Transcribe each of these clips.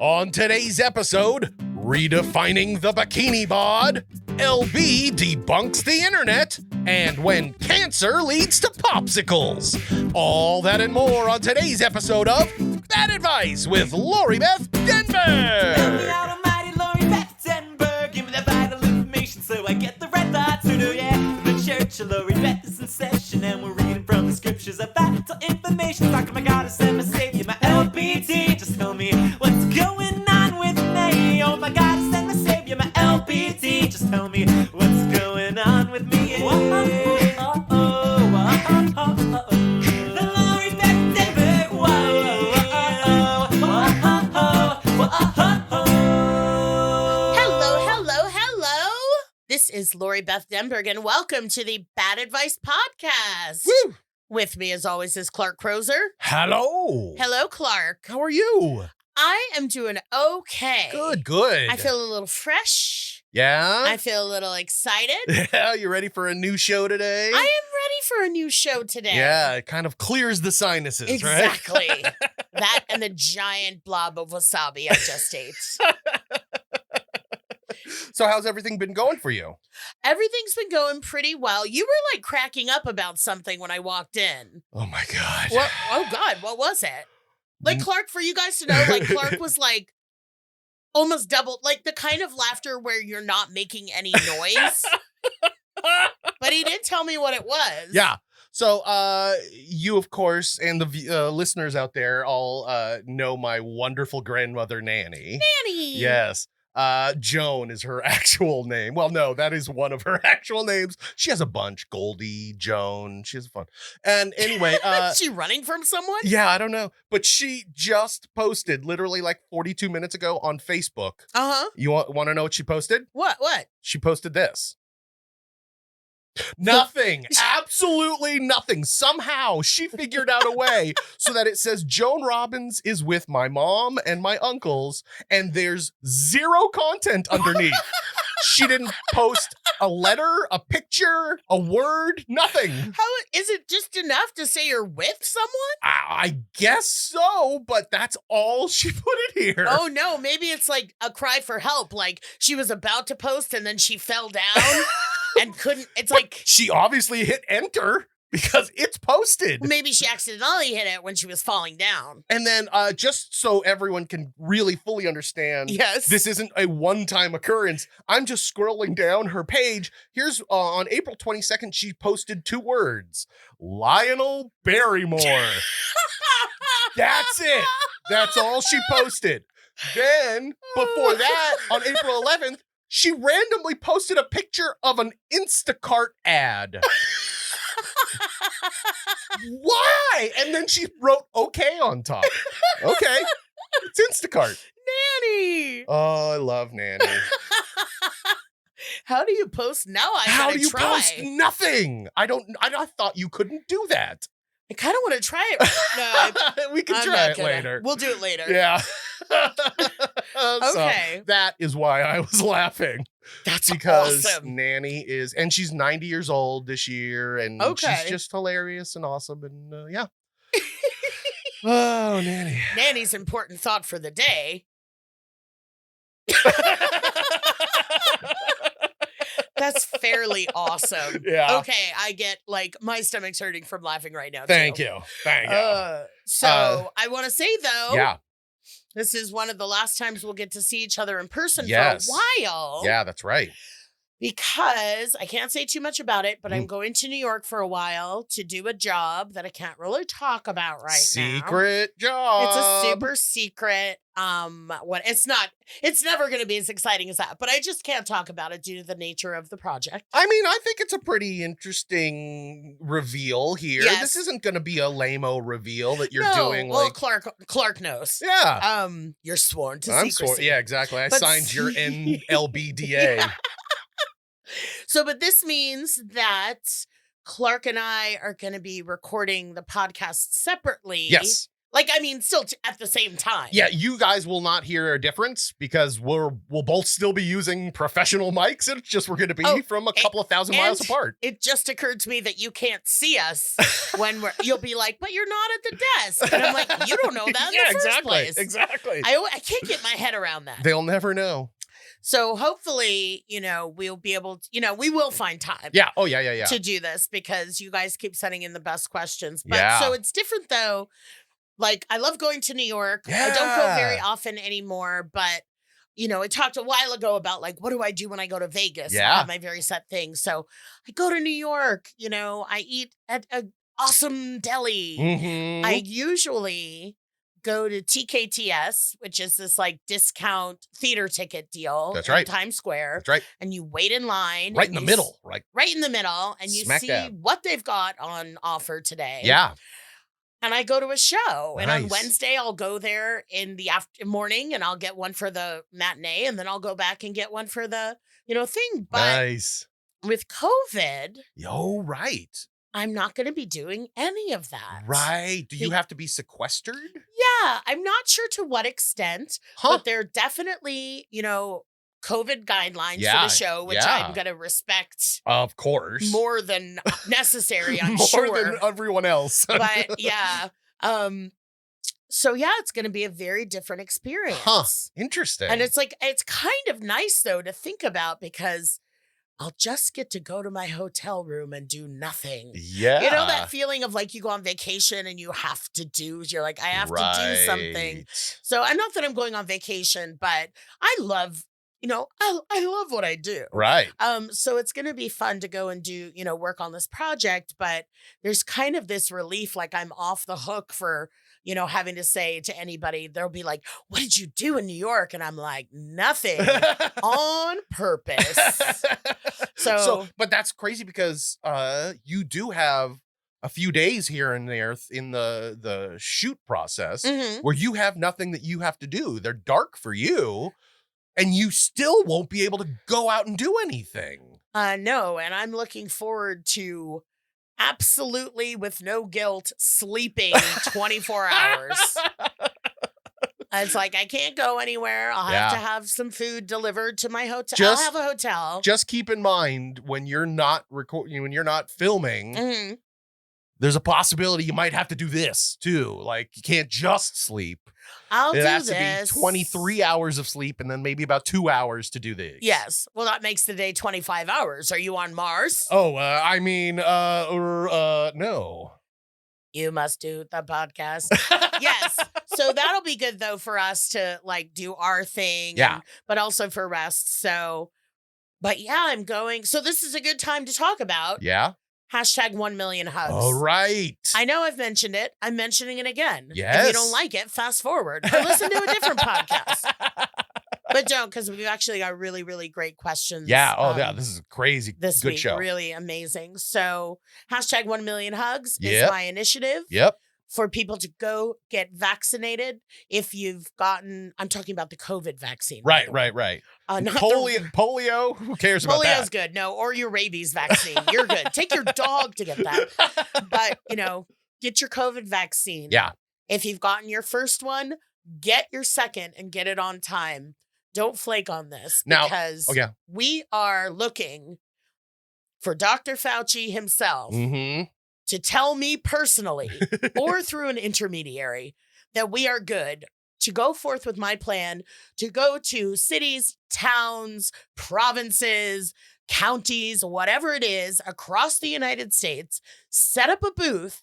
On today's episode, Redefining the Bikini-Bod, LB debunks the internet, and when cancer leads to popsicles. All that and more on today's episode of Bad Advice with Beth Denberg. Help me out, almighty Lori Beth Denberg. Give me the vital information so I get the right thoughts to do, yeah. The church of Lori Beth is in session, and we're reading from the scriptures of vital information. Talking my goddess and my savior, my LBD. Just tell me what's going on with me. Oh, my goddess and my savior, my LBD. Just tell me what's going on with me. Yeah. The Lori Beth Denberg. Hello. This is Lori Beth Denberg, and welcome to the Bad Advice Podcast. Woo! With me, as always, is Clark Crozer. Hello. Hello, Clark. How are you? I am doing okay. Good. I feel a little fresh. Yeah? I feel a little excited. Yeah, you ready for a new show today? I am ready for a new show today. Yeah, it kind of clears the sinuses, Exactly. right? That and the giant blob of wasabi I just ate. So how's everything been going for you? Everything's been going pretty well. You were like cracking up about something when I walked in. Oh my God. What? Oh God, what was it? Like Clark, for you guys to know, like Clark was like almost double, like the kind of laughter where you're not making any noise. But he did tell me what it was. Yeah. So you, of course, and the listeners out there all know my wonderful grandmother, Nanny. Nanny. Yes. Joan is her actual name. Well, no, that is one of her actual names. She has a bunch. Goldie, Joan. She has fun. And anyway, Is she running from someone? yeah, I don't know. But she just posted literally like 42 minutes ago on Facebook. Uh-huh. You want to know what she posted? What? She posted this. Nothing. Absolutely nothing. Somehow she figured out a way so that it says Joan Robbins is with my mom and my uncles, and there's zero content underneath. She didn't post a letter, a picture, a word, nothing. How is it just enough to say you're with someone? I guess so, but that's all she put in here. Oh no, maybe it's like a cry for help. Like she was about to post and then she fell down and couldn't. It's like She obviously hit enter because it's posted. maybe she accidentally hit it when she was falling down. And then just so everyone can really fully understand, Yes. this isn't a one-time occurrence. I'm just scrolling down her page. Here's on April 22nd, she posted 2 words. Lionel Barrymore. That's it. That's all she posted. Then, before that, on April 11th, she randomly posted a picture of an Instacart ad. Why? And then she wrote okay on top. Okay. It's Instacart. Nanny. Oh, I love Nanny. How do you post now? How do you try. post nothing? I thought you couldn't do that. I kind of want to try it. No, We can I'm try not it gonna. later. We'll do it later. Yeah. Okay. So that is why I was laughing. That's Because awesome. Nanny is, and she's 90 years old this year, and Okay. she's just hilarious and awesome, and yeah. Oh, Nanny. Nanny's important thought for the day. That's fairly awesome. Yeah. Okay, I get like my stomach's hurting from laughing right now. Thank too. you. Thank you. So I want to say though, Yeah. this is one of the last times we'll get to see each other in person Yes. for a while. Yeah, that's right. Because I can't say too much about it, but I'm Mm. going to New York for a while to do a job that I can't really talk about right now. Secret job. It's a super secret. It's never going to be as exciting as that, but I just can't talk about it due to the nature of the project. I mean, I think it's a pretty interesting reveal here. Yes. This isn't going to be a lame-o reveal that you're No, doing well, like. Clark knows. Yeah. You're sworn to I'm secrecy. sorry. Yeah, exactly. I But signed your see- NLBDA. Yeah. So, but this means that Clark and I are going to be recording the podcast separately. Yes. Like, I mean, still at the same time. Yeah, you guys will not hear a difference because we'll both still be using professional mics. It's just we're going to be from a couple of thousand miles apart. It just occurred to me that you can't see us when you'll be like, but you're not at the desk. And I'm like, you don't know that in the first place. Exactly. I can't get my head around that. They'll never know. So hopefully, we'll be able to, we will find time. Yeah. Oh, yeah. To do this because you guys keep sending in the best questions. But so it's different though. Like, I love going to New York. Yeah. I don't go very often anymore, but, I talked a while ago about, like, what do I do when I go to Vegas? Yeah. I have my very set thing. So I go to New York, I eat at an awesome deli. Mm-hmm. I usually go to TKTS, which is this, like, discount theater ticket deal. That's right. In Times Square. That's right. And you wait in line. Right in the middle. Right in the middle. And you Smack see dab. what they've got on offer today. Yeah. And I go to a show. Nice. And on Wednesday, I'll go there in the morning and I'll get one for the matinee. And then I'll go back and get one for the, thing. But Nice. with COVID, right. I'm not going to be doing any of that. Right. Do you have to be sequestered? Yeah. I'm not sure to what extent, but they're definitely, COVID guidelines for the show, which I'm going to respect. Of course. More than necessary, I'm more sure. More than everyone else. But yeah. So yeah, it's going to be a very different experience. Huh. Interesting. And it's kind of nice though to think about because I'll just get to go to my hotel room and do nothing. Yeah. You know that feeling of like you go on vacation and you have to you're like, I have to do something. So I'm not that I'm going on vacation, but I love, I love what I do. Right. So it's going to be fun to go and do, work on this project, but there's kind of this relief, like I'm off the hook for, having to say to anybody, they'll be like, what did you do in New York? And I'm like, nothing on purpose. But that's crazy because you do have a few days here and there in the shoot process where you have nothing that you have to do. They're dark for you. And you still won't be able to go out and do anything. No, and I'm looking forward to absolutely, with no guilt, sleeping 24 hours. It's like, I can't go anywhere. I'll have to have some food delivered to my hotel. I'll have a hotel. Just keep in mind, when you're not when you're not filming, there's a possibility you might have to do this too. Like, you can't just sleep. It has to be 23 hours of sleep and then maybe about 2 hours to do this. Yes. Well, that makes the day 25 hours. Are you on Mars? Oh, no. You must do the podcast. Yes. So that'll be good though for us to like do our thing. Yeah. But also for rest. So, but yeah, I'm going. So this is a good time to talk about. Yeah. Hashtag 1 million hugs. All right. I know I've mentioned it. I'm mentioning it again. Yes. If you don't like it, fast forward or listen to a different podcast. But don't, because we've actually got really, really great questions. Yeah. Oh, yeah. This is crazy. This good week, show. really amazing. So hashtag 1 million hugs is my initiative. Yep. For people to go get vaccinated if you've gotten, I'm talking about the COVID vaccine. Right. Not polio, who cares about that? Polio's good. No, or your rabies vaccine. You're good. Take your dog to get that. But, get your COVID vaccine. Yeah. If you've gotten your first one, get your second and get it on time. Don't flake on this because we are looking for Dr. Fauci himself to tell me personally or through an intermediary that we are good to go forth with my plan to go to cities, towns, provinces, counties, whatever it is across the United States, set up a booth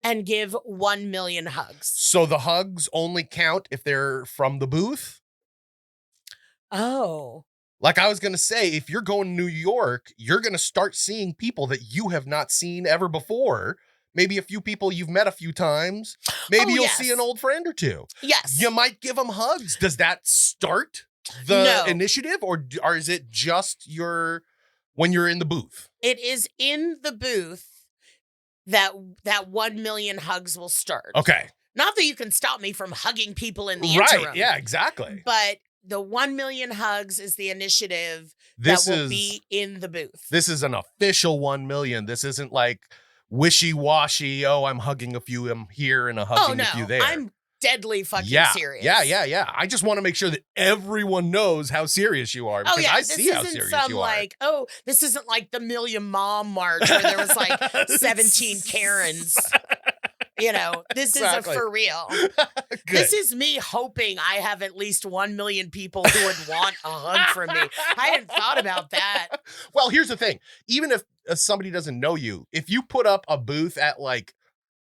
and give 1 million hugs. So the hugs only count if they're from the booth? Oh. Like I was going to say, if you're going to New York, you're going to start seeing people that you have not seen ever before. Maybe a few people you've met a few times. Maybe you'll see an old friend or two. Yes. You might give them hugs. Does that start the initiative or is it just when you're in the booth? It is in the booth that 1 million hugs will start. Okay. Not that you can stop me from hugging people in the interim. Right. Yeah, exactly. But the 1 million hugs is the initiative that will be in the booth. This is an official 1 million. This isn't like wishy-washy. Oh, I'm hugging a few here and hugging a few there. I'm deadly fucking serious. Yeah. I just want to make sure that everyone knows how serious you are. Because I see how serious you are. This isn't like the Million Mom March where there was like 17 Karens. This is a for real. This is me hoping I have at least 1 million people who would want a hug from me. I hadn't thought about that. Well, here's the thing. Even if somebody doesn't know you, if you put up a booth at like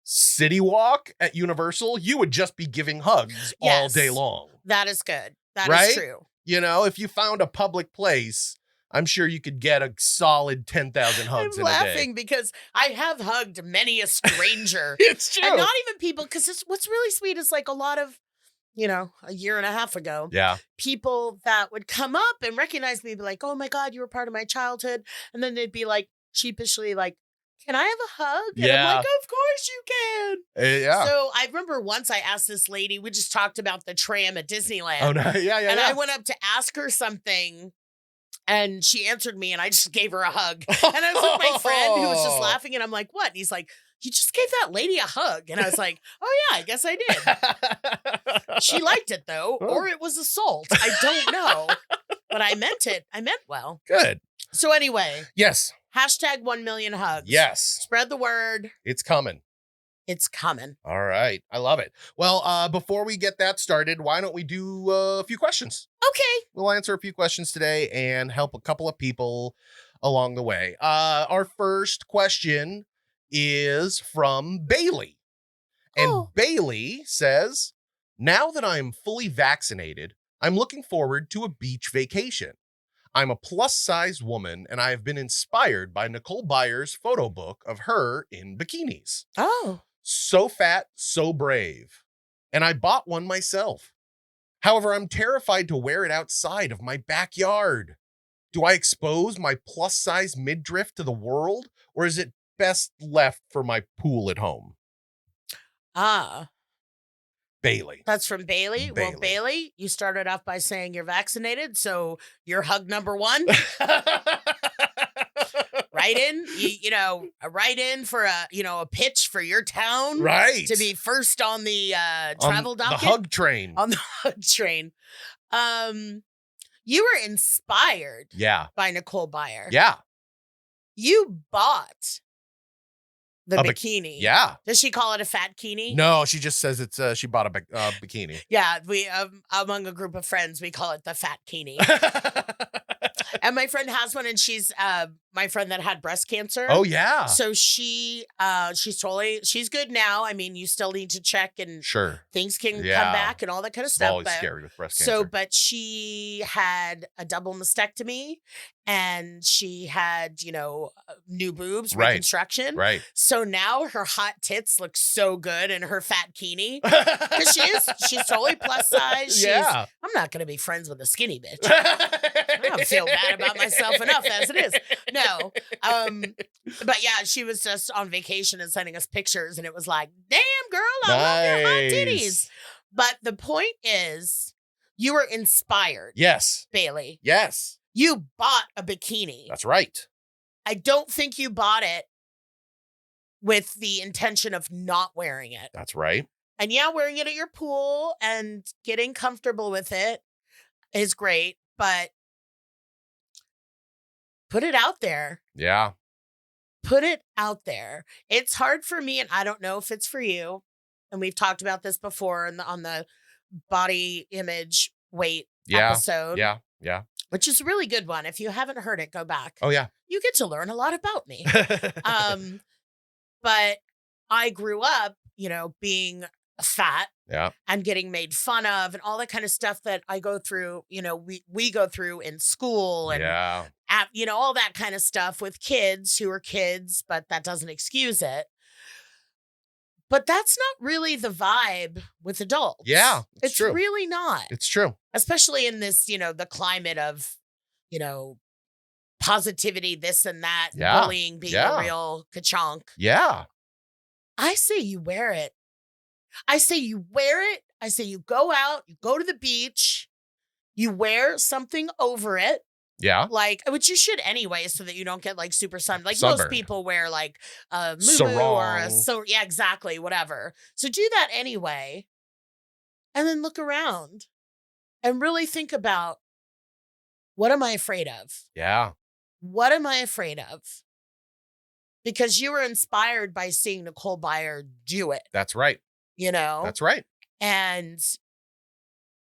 City Walk at Universal, you would just be giving hugs all day long. That is good. That is true. If you found a public place, I'm sure you could get a solid 10,000 hugs in a day. I'm laughing because I have hugged many a stranger. It's true. And not even people, because what's really sweet is like a lot of, a year and a half ago, people that would come up and recognize me, be like, oh my God, you were part of my childhood. And then they'd be like sheepishly like, can I have a hug? And I'm like, of course you can. So I remember once I asked this lady, we just talked about the tram at Disneyland. Oh, no. And I went up to ask her something and she answered me and I just gave her a hug. And I was with my friend who was just laughing and I'm like, what? And he's like, you just gave that lady a hug. And I was like, oh yeah, I guess I did. She liked it though, or it was assault. I don't know, but I meant it. I meant well. Good. So anyway. Yes. Hashtag 1 million hugs. Yes. Spread the word. It's coming. It's coming. All right. I love it. Well, before we get that started, why don't we do a few questions? Okay. We'll answer a few questions today and help a couple of people along the way. Our first question is from Bailey. And Bailey says, now that I'm fully vaccinated, I'm looking forward to a beach vacation. I'm a plus-size woman, and I have been inspired by Nicole Byer's photo book of her in bikinis. Oh. So fat, so brave. And I bought one myself. However, I'm terrified to wear it outside of my backyard. Do I expose my plus-size midriff to the world, or is it best left for my pool at home? Bailey. That's from Bailey. Well, Bailey, you started off by saying you're vaccinated, so you're hug number 1. Write in, write in for a pitch for your town. Right. To be first on the travel docket. The hug train. On the hug train. You were inspired. By Nicole Byer. Yeah. You bought the bikini. Yeah. Does she call it a fat bikini? No, she just says it's she bought a bikini. Yeah, we among a group of friends, we call it the fat bikini. And my friend has one, and she's my friend that had breast cancer. Oh yeah. So she's good now. I mean, you still need to check and things can come back and all that kind of stuff. It's always scary with breast cancer. So, but she had a double mastectomy and she had, new boobs, reconstruction. Right. So now her hot tits look so good in her fat bikini. Because she's totally plus size. I'm not going to be friends with a skinny bitch. I don't feel bad about myself enough as it is. No. But yeah, she was just on vacation and sending us pictures and it was like, damn girl, I love your hot titties. But the point is, you were inspired. Yes. Bailey. Yes. You bought a bikini. That's right. I don't think you bought it with the intention of not wearing it. That's right. And yeah, wearing it at your pool and getting comfortable with it is great, but put it out there. Yeah. Put it out there. It's hard for me, and I don't know if it's for you. And we've talked about this before on the body image weight episode. Yeah. Yeah. Which is a really good one. If you haven't heard it, go back. Oh, yeah. You get to learn a lot about me. But I grew up, being fat and getting made fun of and all that kind of stuff that I go through, we go through in school and, all that kind of stuff with kids who are kids, but that doesn't excuse it. But that's not really the vibe with adults. Yeah, it's true. Really not. It's true. Especially in this, the climate of, positivity, this and that, bullying being a real ka-chonk. Yeah. I say you wear it. I say you wear it. I say you go out, you go to the beach, you wear something over it. Yeah. Like, which you should anyway, so that you don't get like super sun. Like Sunburned. most people wear like a muumuu or a Sarong. yeah, exactly, whatever. So do that anyway, and then look around and really think about, what am I afraid of? Yeah. What am I afraid of? Because you were inspired by seeing Nicole Byer do it, That's right. you know, That's right. and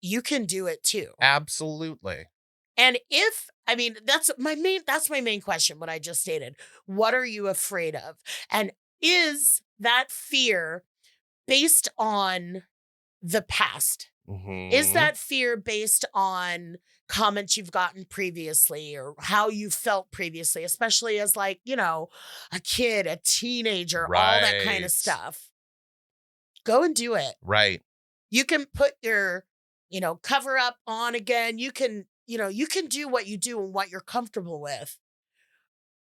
you can do it too. Absolutely. And that's my main question, what I just stated. What are you afraid of? And is that fear based on the past? Mhm. Is that fear based on comments you've gotten previously or how you felt previously, especially as like, a kid, a teenager, all that kind Right. of stuff? Go and do it. Right. You can put your, cover up on again. You can do what you do and what you're comfortable with.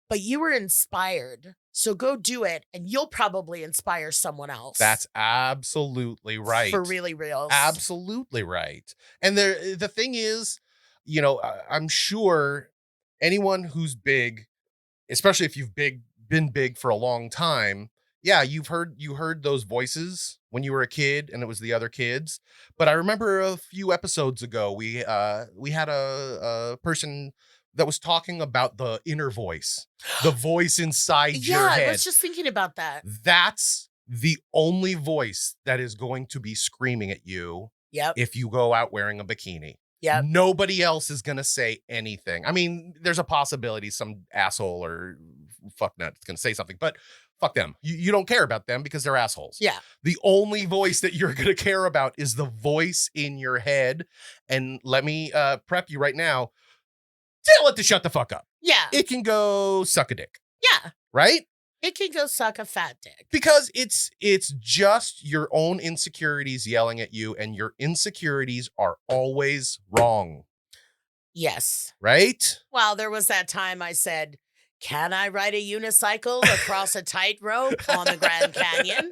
But you were inspired. So go do it, and you'll probably inspire someone else. That's absolutely right. For really real. Absolutely right. And the thing is, I'm sure anyone who's big, especially if you've been big for a long time, yeah, you heard those voices when you were a kid and it was the other kids. But I remember a few episodes ago, we had a person that was talking about the inner voice, the voice inside your head. Yeah, I was just thinking about that. That's the only voice that is going to be screaming at you. Yep. If you go out wearing a bikini. Yep. Nobody else is going to say anything. I mean, there's a possibility some asshole or fucknut is going to say something, but fuck them. You don't care about them because they're assholes. Yeah. The only voice that you're going to care about is the voice in your head. And let me prep you right now. Tell it to shut the fuck up. Yeah. It can go suck a dick. Yeah. Right? It can go suck a fat dick. Because it's just your own insecurities yelling at you, and your insecurities are always wrong. Yes. Right? Well, there was that time I said, can I ride a unicycle across a tightrope on the Grand Canyon?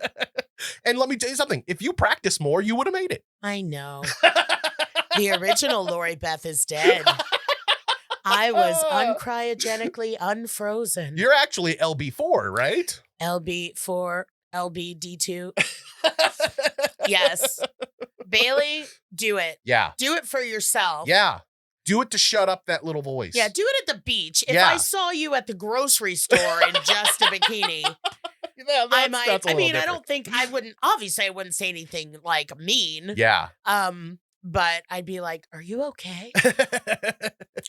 And let me tell you something. If you practice more, you would have made it. I know. The original Lori Beth is dead. I was uncryogenically unfrozen. You're actually LB4, right? LB4, LBD2. Yes. Bailey, do it. Yeah. Do it for yourself. Yeah. Do it to shut up that little voice. Yeah, do it at the beach. If Yeah. I saw you at the grocery store in just a bikini, Yeah, I might. that's a I little mean, I different. don't think I wouldn't. Obviously, I wouldn't say anything like mean. Yeah. But I'd be like, "Are you okay?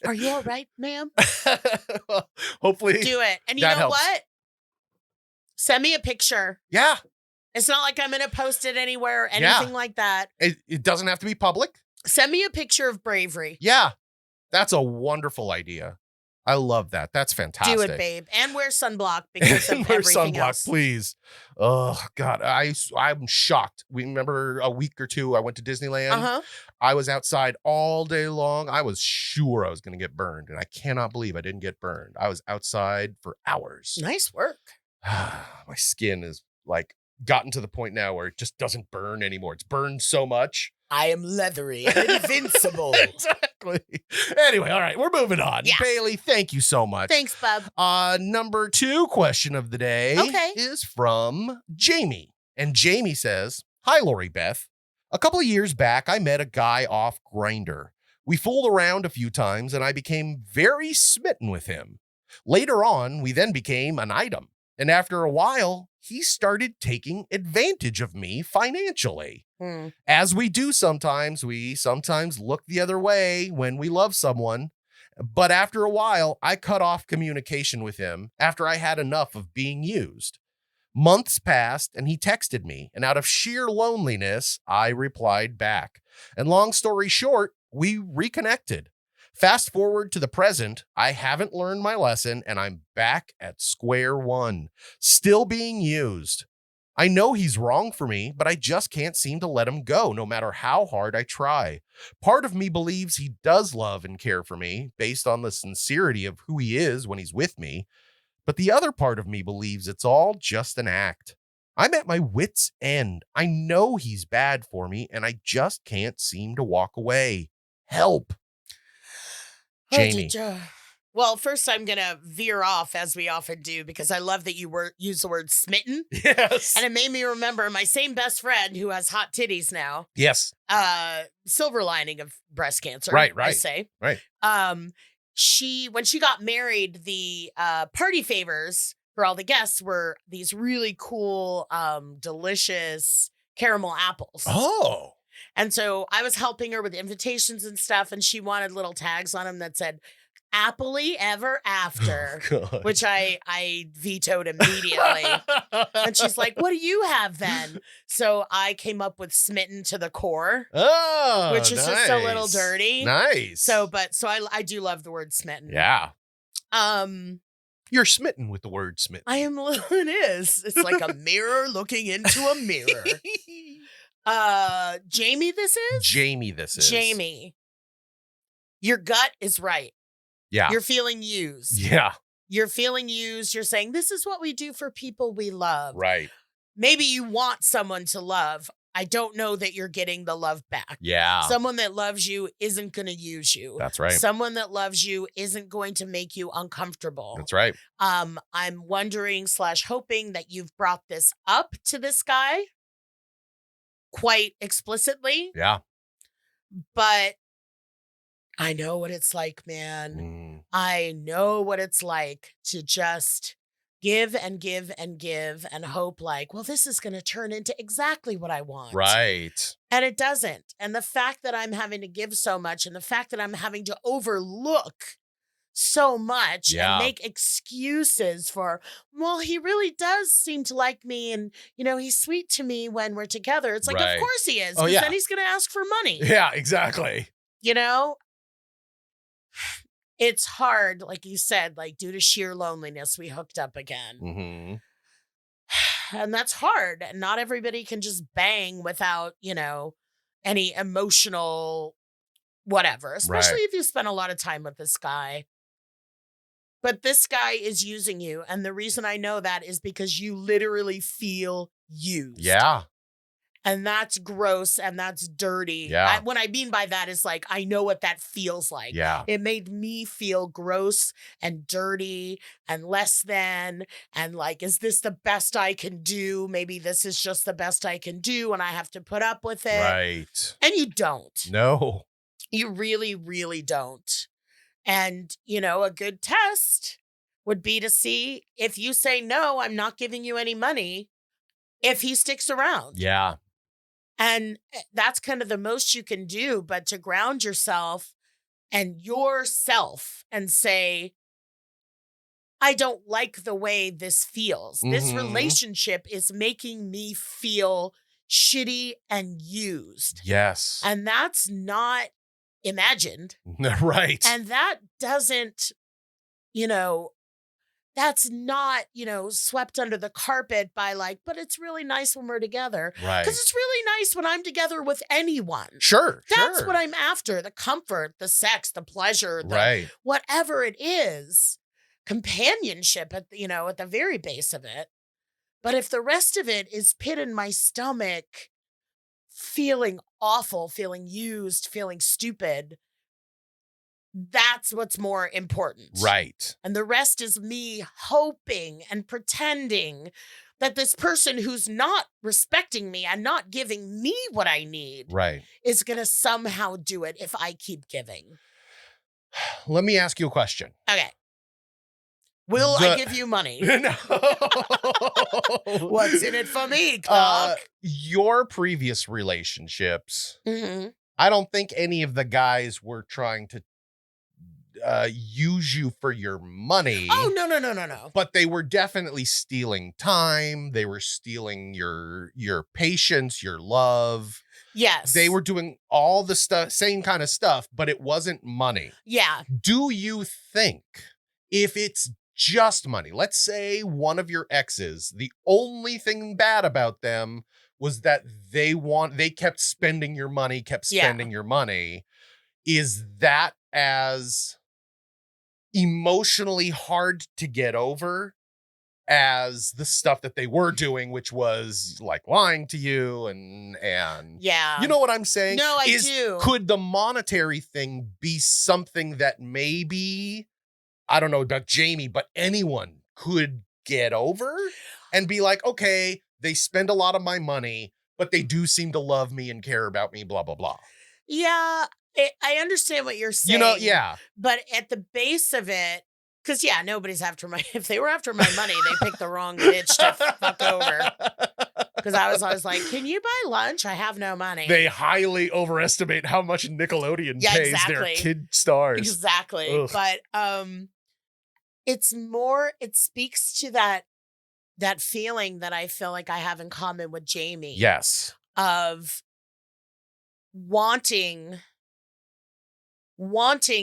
Are you all right, ma'am?" Well, hopefully. Do it, and you that know helps. what? Send me a picture. Yeah. It's not like I'm going to post it anywhere or anything like that. It doesn't have to be public. Send me a picture of bravery. Yeah. That's a wonderful idea. I love that. That's fantastic. Do it, babe, and wear sunblock because of Wear everything sunblock, else. please. Oh God, I'm shocked. We remember a week or two I went to Disneyland. Uh-huh. I was outside all day long. I was sure I was going to get burned, and I cannot believe I didn't get burned. I was outside for hours. Nice work. My skin is like gotten to the point now where it just doesn't burn anymore. It's burned so much. I am leathery and invincible. Exactly. Anyway, all right, we're moving on. Yeah. Bailey, thank you so much. Thanks, bub. Number 2 question of the day is from Jamie. And Jamie says, "Hi, Lori Beth. A couple of years back, I met a guy off Grindr. We fooled around a few times and I became very smitten with him. Later on, we then became an item. And after a while, he started taking advantage of me financially. As we do sometimes, we sometimes look the other way when we love someone. But after a while, I cut off communication with him after I had enough of being used. Months passed and he texted me, and out of sheer loneliness, I replied back. And long story short, we reconnected. Fast forward to the present, I haven't learned my lesson and I'm back at square one, still being used. I know he's wrong for me, but I just can't seem to let him go, no matter how hard I try. Part of me believes he does love and care for me, based on the sincerity of who he is when he's with me. But the other part of me believes it's all just an act. I'm at my wit's end. I know he's bad for me, and I just can't seem to walk away. Help." Jamie. Well, first I'm going to veer off, as we often do, because I love that you use the word smitten. Yes. And it made me remember my same best friend who has hot titties now. Yes. Silver lining of breast cancer. Right. I say. Right. When she got married, the party favors for all the guests were these really cool, delicious caramel apples. Oh. And so I was helping her with invitations and stuff, and she wanted little tags on them that said, "Happily ever after," which I vetoed immediately. And she's like, "What do you have then?" So I came up with smitten to the core. Oh, which is just a little dirty. Nice. So I do love the word smitten. Yeah. You're smitten with the word smitten. I am. It is. It's like a mirror looking into a mirror. Jamie, this is? Jamie. Your gut is right. Yeah. You're feeling used. Yeah. You're feeling used. You're saying, this is what we do for people we love. Right. Maybe you want someone to love. I don't know that you're getting the love back. Yeah. Someone that loves you isn't going to use you. That's right. Someone that loves you isn't going to make you uncomfortable. That's right. I'm wondering / hoping that you've brought this up to this guy quite explicitly. Yeah. But I know what it's like, man. I know what it's like to just give and give and give and hope like, well, this is going to turn into exactly what I want. Right. And it doesn't. And the fact that I'm having to give so much and the fact that I'm having to overlook so much and make excuses for, well, he really does seem to like me. And, he's sweet to me when we're together. It's like, of course he is. Because then he's going to ask for money. Yeah, exactly. It's hard, like you said, like due to sheer loneliness, we hooked up again. Mm-hmm. And that's hard. And not everybody can just bang without, any emotional whatever, especially if you spend a lot of time with this guy. But this guy is using you. And the reason I know that is because you literally feel used. Yeah. And that's gross and that's dirty. Yeah. What I mean by that is like, I know what that feels like. Yeah. It made me feel gross and dirty and less than. And like, is this the best I can do? Maybe this is just the best I can do and I have to put up with it. Right. And you don't. No. You really, really don't. And, a good test would be to see if you say, no, I'm not giving you any money, if he sticks around. Yeah. And that's kind of the most you can do, but to ground yourself and say, I don't like the way this feels. Mm-hmm. This relationship is making me feel shitty and used. Yes. And that's not imagined. Right. And that doesn't, that's not, swept under the carpet by like, but it's really nice when we're together. Right. Because it's really nice when I'm together with anyone. Sure. That's what I'm after. The comfort, the sex, the pleasure, whatever it is. Companionship at the very base of it. But if the rest of it is pit in my stomach, feeling awful, feeling used, feeling stupid, that's what's more important. Right. And the rest is me hoping and pretending that this person who's not respecting me and not giving me what I need is going to somehow do it if I keep giving. Let me ask you a question. Okay. Will I give you money? No. What's in it for me, Clark? Your previous relationships, I don't think any of the guys were trying to use you for your money. Oh, no. But they were definitely stealing time. They were stealing your patience, your love. Yes. They were doing all the same kind of stuff, but it wasn't money. Yeah. Do you think if it's just money, let's say one of your exes, the only thing bad about them was that they kept spending your money, is that as emotionally hard to get over as the stuff that they were doing, which was like lying to you and Yeah. you know what I'm saying? No, I do. Could the monetary thing be something that maybe, I don't know about Jamie, but anyone could get over and be like, okay, they spend a lot of my money, but they do seem to love me and care about me, blah, blah, blah. Yeah, I understand what you're saying. You know, yeah. But at the base of it, because, yeah, nobody's after my, if they were after my money, they picked the wrong bitch to fuck over. Because I was always like, can you buy lunch? I have no money. They highly overestimate how much Nickelodeon pays their kid stars. Exactly. Ugh. But it's more, it speaks to that feeling that I feel like I have in common with Jamie. Yes. Of wanting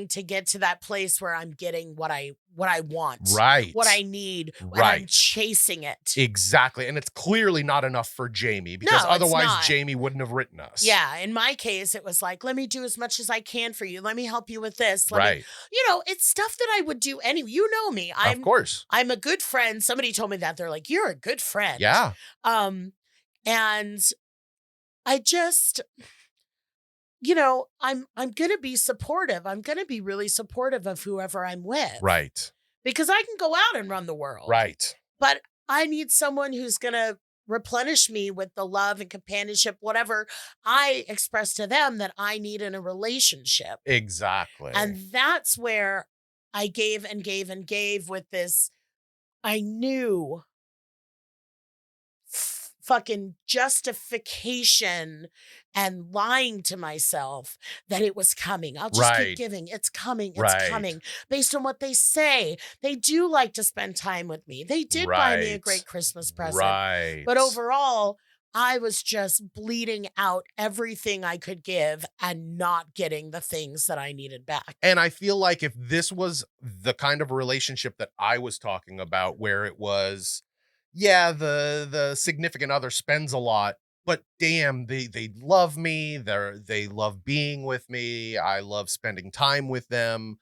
to get to that place where I'm getting what I want. Right. What I need. Right. And I'm chasing it. Exactly. And it's clearly not enough for Jamie because No, it's otherwise not. Jamie wouldn't have written us. Yeah. In my case, it was like, let me do as much as I can for you. Let me help you with this. Let Right. me, it's stuff that I would do anyway. You know me. Of course. I'm a good friend. Somebody told me that. They're like, you're a good friend. Yeah. And I just, I'm going to be supportive. I'm going to be really supportive of whoever I'm with. Right. Because I can go out and run the world. Right. But I need someone who's going to replenish me with the love and companionship, whatever I express to them that I need in a relationship. Exactly. And that's where I gave and gave and gave with this. I knew fucking justification and lying to myself that it was coming. I'll just keep giving. It's coming. It's coming. Based on what they say. They do like to spend time with me. They did buy me a great Christmas present. Right. But overall, I was just bleeding out everything I could give and not getting the things that I needed back. And I feel like if this was the kind of relationship that I was talking about, where it was, yeah, the significant other spends a lot, but damn, they love me. They love being with me. I love spending time with them.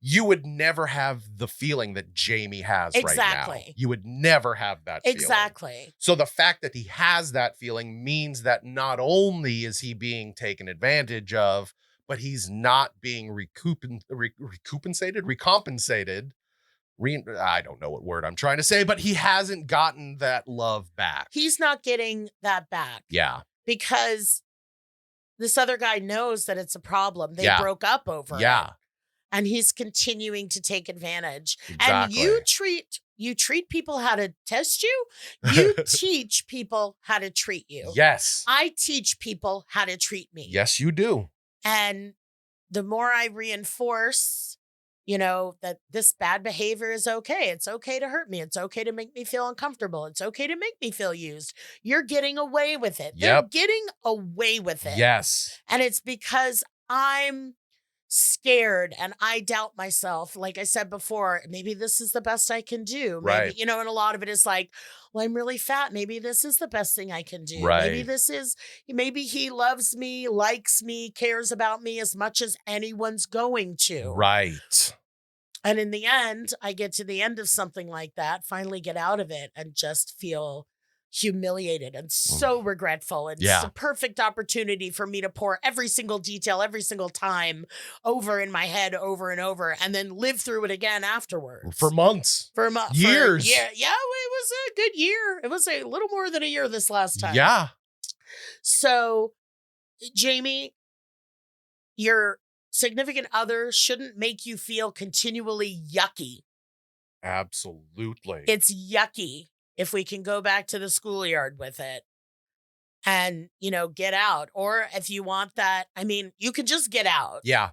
You would never have the feeling that Jamie has right now. You would never have that feeling. Exactly. So the fact that he has that feeling means that not only is he being taken advantage of, but he's not being recompensated. I don't know what word I'm trying to say, but he hasn't gotten that love back. He's not getting that back. Yeah. Because this other guy knows that it's a problem. They broke up over it. Yeah. And he's continuing to take advantage. Exactly. And you treat people how to test you. You teach people how to treat you. Yes. I teach people how to treat me. Yes, you do. And the more I reinforce, that this bad behavior is okay. It's okay to hurt me. It's okay to make me feel uncomfortable. It's okay to make me feel used. You're getting away with it. They're getting away with it. Yes. And it's because I'm scared and I doubt myself. Like I said before, maybe this is the best I can do. Maybe, and a lot of it is like, well, I'm really fat. Maybe this is the best thing I can do. Right. Maybe he loves me, likes me, cares about me as much as anyone's going to. Right. And in the end, I get to the end of something like that, finally get out of it and just feel humiliated and so regretful. And it's a perfect opportunity for me to pour every single detail, every single time over in my head over and over and then live through it again afterwards. For months. For a month. Years. Yeah, it was a good year. It was a little more than a year this last time. Yeah. So, Jamie, your significant other shouldn't make you feel continually yucky. Absolutely. It's yucky. If we can go back to the schoolyard with it and, get out. Or if you want that, you could just get out. Yeah.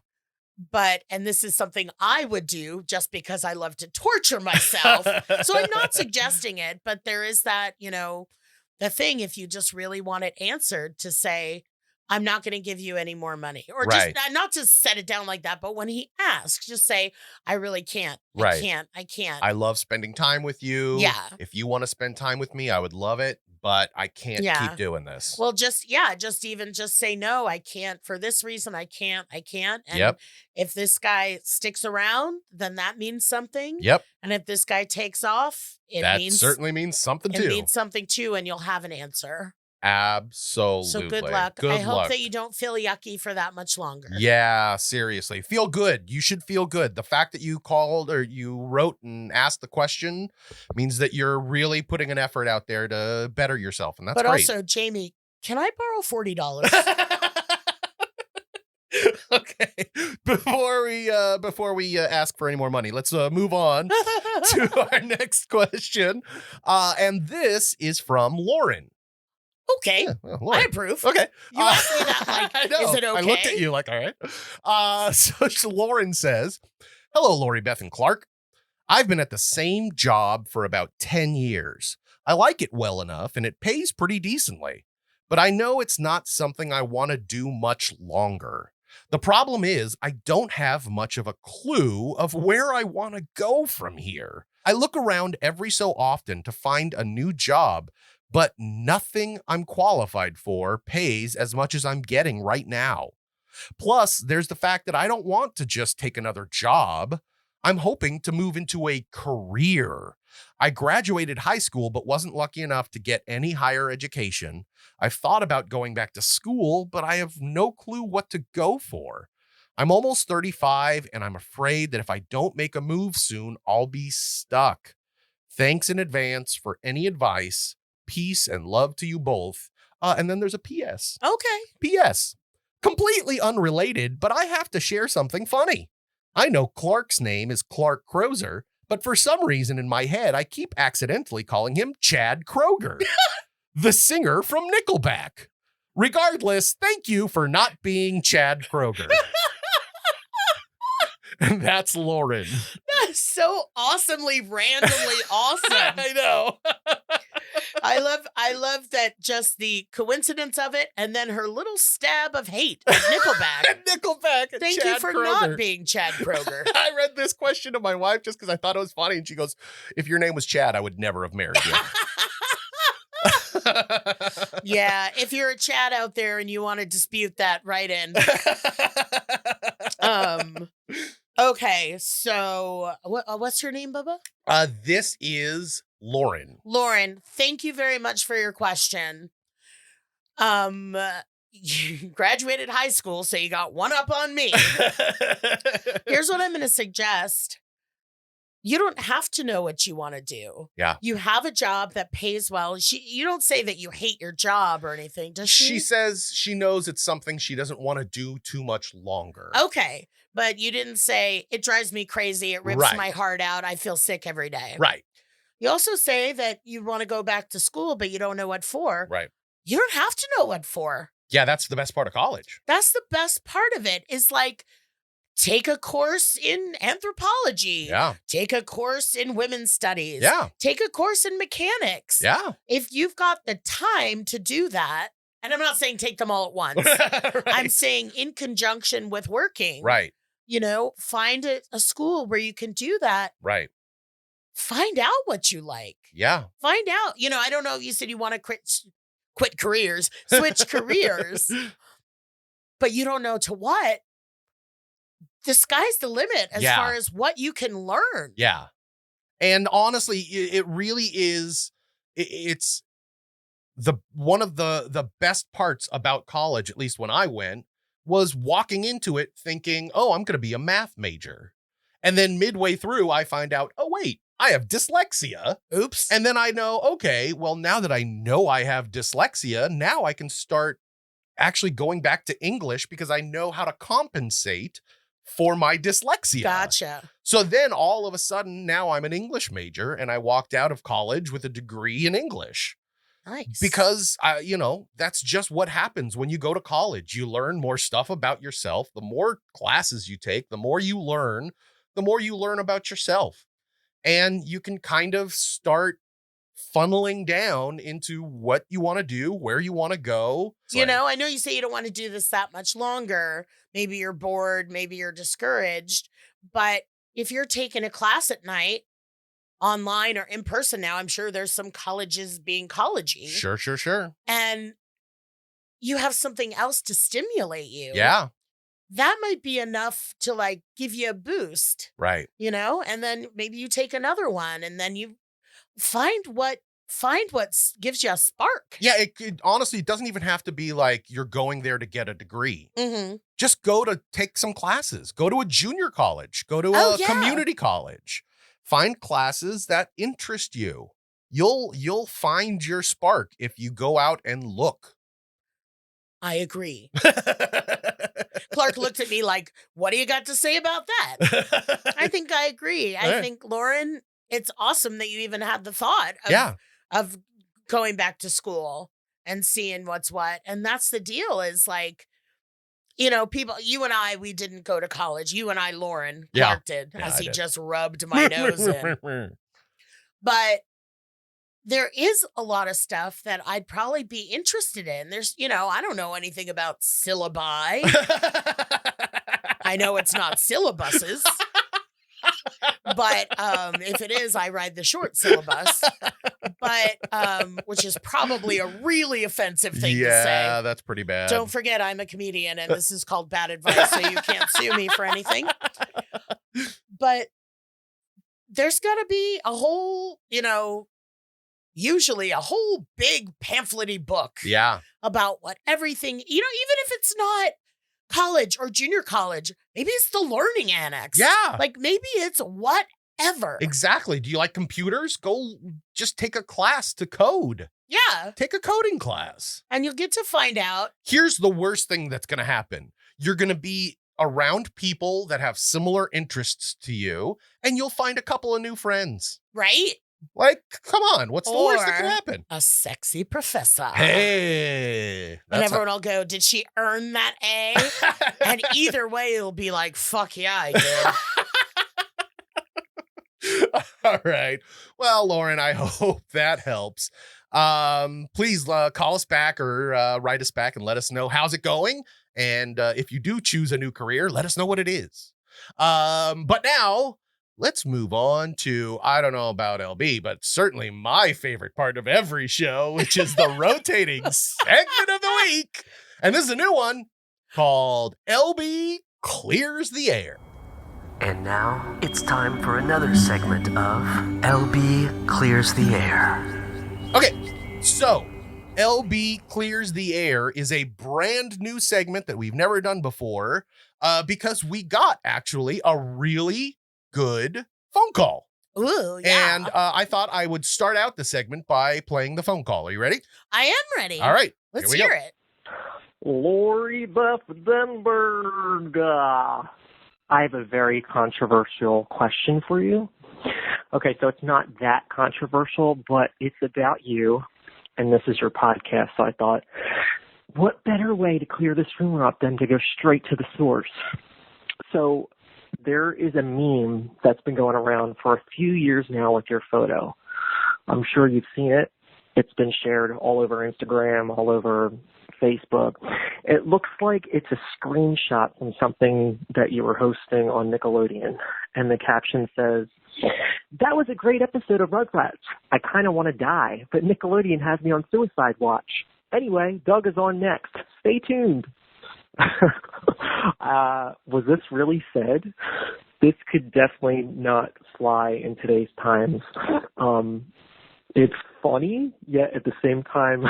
But, and this is something I would do just because I love to torture myself. So I'm not suggesting it, but there is that, the thing, if you just really want it answered, to say, I'm not going to give you any more money. Or Right. just not to set it down like that, but when he asks, just say, I really can't. Right. I can't. I love spending time with you. Yeah. If you want to spend time with me, I would love it, but I can't Yeah. keep doing this. Well, just say no, I can't. For this reason, I can't. And Yep. if this guy sticks around, then that means something. Yep. And if this guy takes off, That certainly means something it too. means something too, and you'll have an answer. Absolutely. So good luck. Good I hope luck. that you don't feel yucky for that much longer. Yeah, seriously. Feel good. You should feel good. The fact that you called or you wrote and asked the question means that you're really putting an effort out there to better yourself. And that's But great. also, Jamie, can I borrow $40? Okay. Before we ask for any more money, let's move on to our next question. And this is from Lauren. Okay. Yeah, well, Lauren. I approve. Okay. You asked me that like, I know. is it okay? I looked at you like, all right. So Lauren says, hello, Lori, Beth, and Clark. I've been at the same job for about 10 years. I like it well enough, and it pays pretty decently. But I know it's not something I want to do much longer. The problem is I don't have much of a clue of where I want to go from here. I look around every so often to find a new job, but nothing I'm qualified for pays as much as I'm getting right now. Plus, there's the fact that I don't want to just take another job. I'm hoping to move into a career. I graduated high school, but wasn't lucky enough to get any higher education. I've thought about going back to school, but I have no clue what to go for. I'm almost 35, and I'm afraid that if I don't make a move soon, I'll be stuck. Thanks in advance for any advice. Peace and love to you both. And then there's a PS. Okay. PS. Completely unrelated, but I have to share something funny. I know Clark's name is Clark Crozer, but for some reason in my head, I keep accidentally calling him Chad Kroger, the singer from Nickelback. Regardless, thank you for not being Chad Kroger. And that's Lauren. That is so awesomely, randomly awesome. I know. I love that, just the coincidence of it, and then her little stab of hate at Nickelback. Nickelback. Thank Chad you for Kroger. not being Chad Kroger. I read this question to my wife just because I thought it was funny, and she goes, if your name was Chad, I would never have married you. Yeah, if you're a Chad out there and you want to dispute that, write in. Okay, so what's her name, Bubba? This is Lauren. Lauren, thank you very much for your question. You graduated high school, so you got one up on me. Here's what I'm going to suggest. You don't have to know what you want to do. Yeah. You have a job that pays well. You don't say that you hate your job or anything, does she? She says she knows it's something she doesn't want to do too much longer. Okay. But you didn't say, it drives me crazy. It rips Right. my heart out. I feel sick every day. Right. You also say that you want to go back to school, but you don't know what for. Right. You don't have to know what for. Yeah, that's the best part of college. That's the best part of it, is like, take a course in anthropology. Yeah. Take a course in women's studies. Yeah. Take a course in mechanics. Yeah. If you've got the time to do that, and I'm not saying take them all at once. Right. I'm saying in conjunction with working. Right. You know, find a school where you can do that. Right. Find out what you like. Yeah. Find out. You know, I don't know if you said you want to quit careers, switch careers, but you don't know to what. The sky's the limit as far as what you can learn. Yeah. And honestly, it really is. It's one of the best parts about college, at least when I went, was walking into it thinking, oh, I'm going to be a math major. And then midway through, I find out, oh, wait, I have dyslexia. Oops. And then I know, okay, well, now that I know I have dyslexia, now I can start actually going back to English because I know how to compensate for my dyslexia. Gotcha. So then all of a sudden, now I'm an English major and I walked out of college with a degree in English. Nice. Because, that's just what happens when you go to college. You learn more stuff about yourself. The more classes you take, the more you learn about yourself. And you can kind of start funneling down into what you want to do, where you want to go. You know, I know you say you don't want to do this that much longer. Maybe you're bored, maybe you're discouraged. But if you're taking a class at night, online or in person now, I'm sure there's some colleges being collegey. Sure. And you have something else to stimulate you. Yeah. That might be enough to like give you a boost. Right. You know, and then maybe you take another one and then you find what gives you a spark. Yeah, it honestly doesn't even have to be like you're going there to get a degree. Mm-hmm. Just go to take some classes. Go to a junior college. Go to a community college. Find classes that interest you. You'll find your spark if you go out and look. I agree. Clark looked at me like, what do you got to say about that? I think I agree. I think, Lauren, it's awesome that you even had the thought of going back to school and seeing what's what. And that's the deal is like, you know, people, you and I, we didn't go to college. You and I, Lauren, Clark did, as he just rubbed my nose in. But there is a lot of stuff that I'd probably be interested in. There's, you know, I don't know anything about syllabi. I know it's not syllabuses. But if it is, I ride the short syllabus. But which is probably a really offensive thing to say. Yeah, that's pretty bad. Don't forget, I'm a comedian, and this is called Bad Advice, so you can't sue me for anything. But there's got to be a whole, you know, usually a whole big pamphlet-y book. Yeah. About what everything, you know, even if it's not college or junior college, maybe it's the learning annex. Yeah. Like maybe it's whatever. Exactly. Do you like computers? Go just take a class to code. Yeah. Take a coding class. And you'll get to find out. Here's the worst thing that's going to happen. You're going to be around people that have similar interests to you, and you'll find a couple of new friends. Right? Like, come on. What's the worst that could happen? A sexy professor. Hey. And everyone will go, did she earn that A? And either way, it'll be like, fuck yeah, I did. All right. Well, Lauren, I hope that helps. Please call us back or write us back and let us know how's it going. And if you do choose a new career, let us know what it is. But now let's move on to, I don't know about LB, but certainly my favorite part of every show, which is the rotating segment of the week. And this is a new one called LB Clears the Air. And now it's time for another segment of LB Clears the Air. Okay, so LB Clears the Air is a brand new segment that we've never done before because we got actually a really good phone call. Ooh, yeah. And I thought I would start out the segment by playing the phone call. Are you ready? I am ready. All right. Let's hear it. Lori Beth Denberg. I have a very controversial question for you. Okay, so it's not that controversial, but it's about you, and this is your podcast, so I thought, what better way to clear this rumor up than to go straight to the source? So there is a meme that's been going around for a few years now with your photo. I'm sure you've seen it. It's been shared all over Instagram, all over Facebook. It looks like it's a screenshot from something that you were hosting on Nickelodeon. And the caption says, "That was a great episode of Rugrats. I kind of want to die, but Nickelodeon has me on suicide watch. Anyway, Doug is on next. Stay tuned." Was this really said? This could definitely not fly in today's times. It's funny, yet at the same time,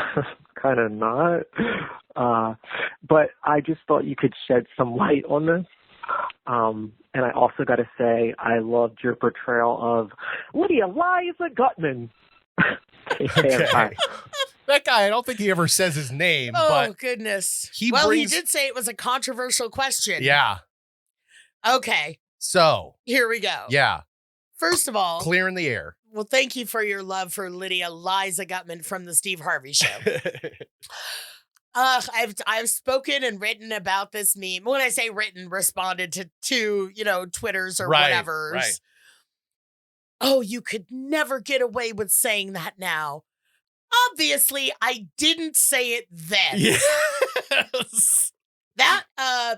kind of not. But I just thought you could shed some light on this. And I also got to say, I loved your portrayal of Lydia Liza Gutman. Okay. That guy, I don't think he ever says his name. Oh, but goodness. he did say it was a controversial question. Yeah. Okay. So. Here we go. Yeah. First of all. Clearing the air. Well, thank you for your love for Lydia Liza Gutman from the Steve Harvey Show. I've spoken and written about this meme. When I say written, responded to you know, Twitters or whatever's. Right. Oh, you could never get away with saying that now. Obviously, I didn't say it then. Yes. That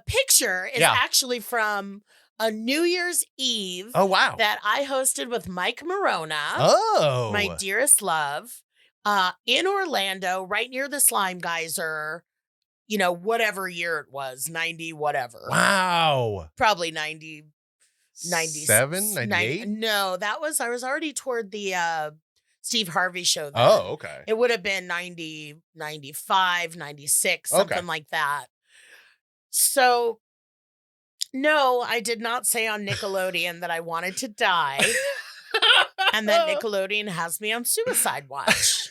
picture is Yeah. actually from a New Year's Eve Oh, wow. that I hosted with Mike Morona, Oh. my dearest love, in Orlando, right near the Slime Geyser, whatever year it was, 90, whatever. Wow. Probably 90, 97, 98? No, I was already toward the Steve Harvey show then. Oh, okay. It would have been 90, 95, 96, something like that. So, no, I did not say on Nickelodeon that I wanted to die and that Nickelodeon has me on suicide watch.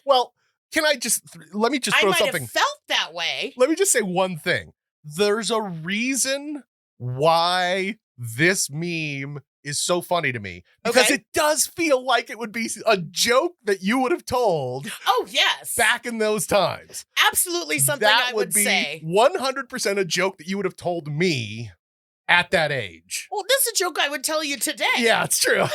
Well, let me just throw I might something. have felt that way. Let me just say one thing. There's a reason why this meme is so funny to me, because Okay. it does feel like it would be a joke that you would have told Oh, yes. back in those times. Absolutely something That I would be say. 100% a joke that you would have told me at that age. Well, this is a joke I would tell you today. Yeah, it's true.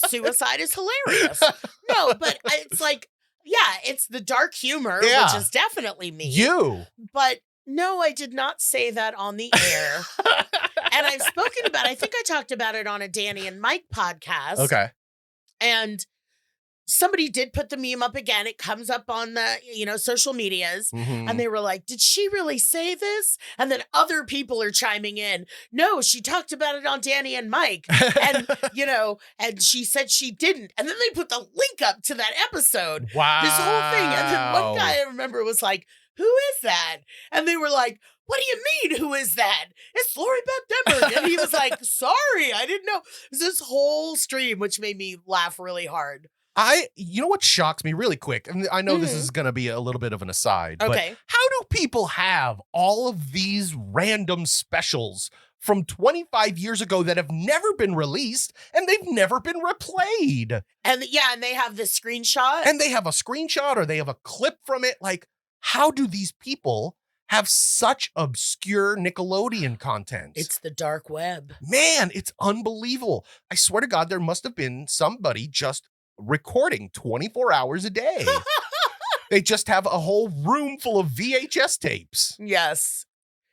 Suicide is hilarious. No, but it's like, yeah, it's the dark humor, Yeah. which is definitely me. You. But no, I did not say that on the air. And I've spoken about it. I think I talked about it on a Danny and Mike podcast. Okay. And somebody did put the meme up again. It comes up on the, social medias. Mhm. And they were like, did she really say this? And then other people are chiming in. No, she talked about it on Danny and Mike. And, and she said she didn't. And then they put the link up to that episode. Wow. This whole thing. And then one guy I remember was like, who is that? And they were like, what do you mean, who is that? It's Lori Beth Denberg. And he was like, sorry, I didn't know. It was this whole stream, which made me laugh really hard. You know what shocks me really quick? And I know this is going to be a little bit of an aside, but Okay. how do people have all of these random specials from 25 years ago that have never been released and they've never been replayed? And they have this screenshot. And they have a screenshot or they have a clip from it. Like, how do these people have such obscure Nickelodeon content? It's the dark web. Man, it's unbelievable. I swear to God, there must have been somebody just recording 24 hours a day. They just have a whole room full of VHS tapes. Yes.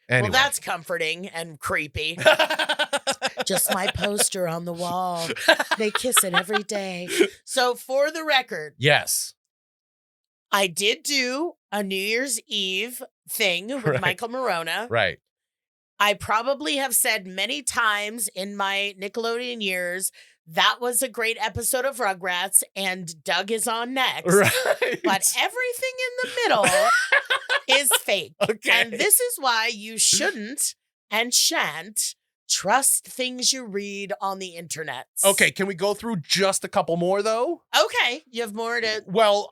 Anyway. Well, that's comforting and creepy. Just my poster on the wall. They kiss it every day. So for the record, Yes. I did do a New Year's Eve thing with Right. Michael Morona. Right. I probably have said many times in my Nickelodeon years, that was a great episode of Rugrats and Doug is on next. Right. But everything in the middle is fake. Okay. And this is why you shouldn't and shan't trust things you read on the internet. Okay, can we go through just a couple more though? Okay. You have more to. Well,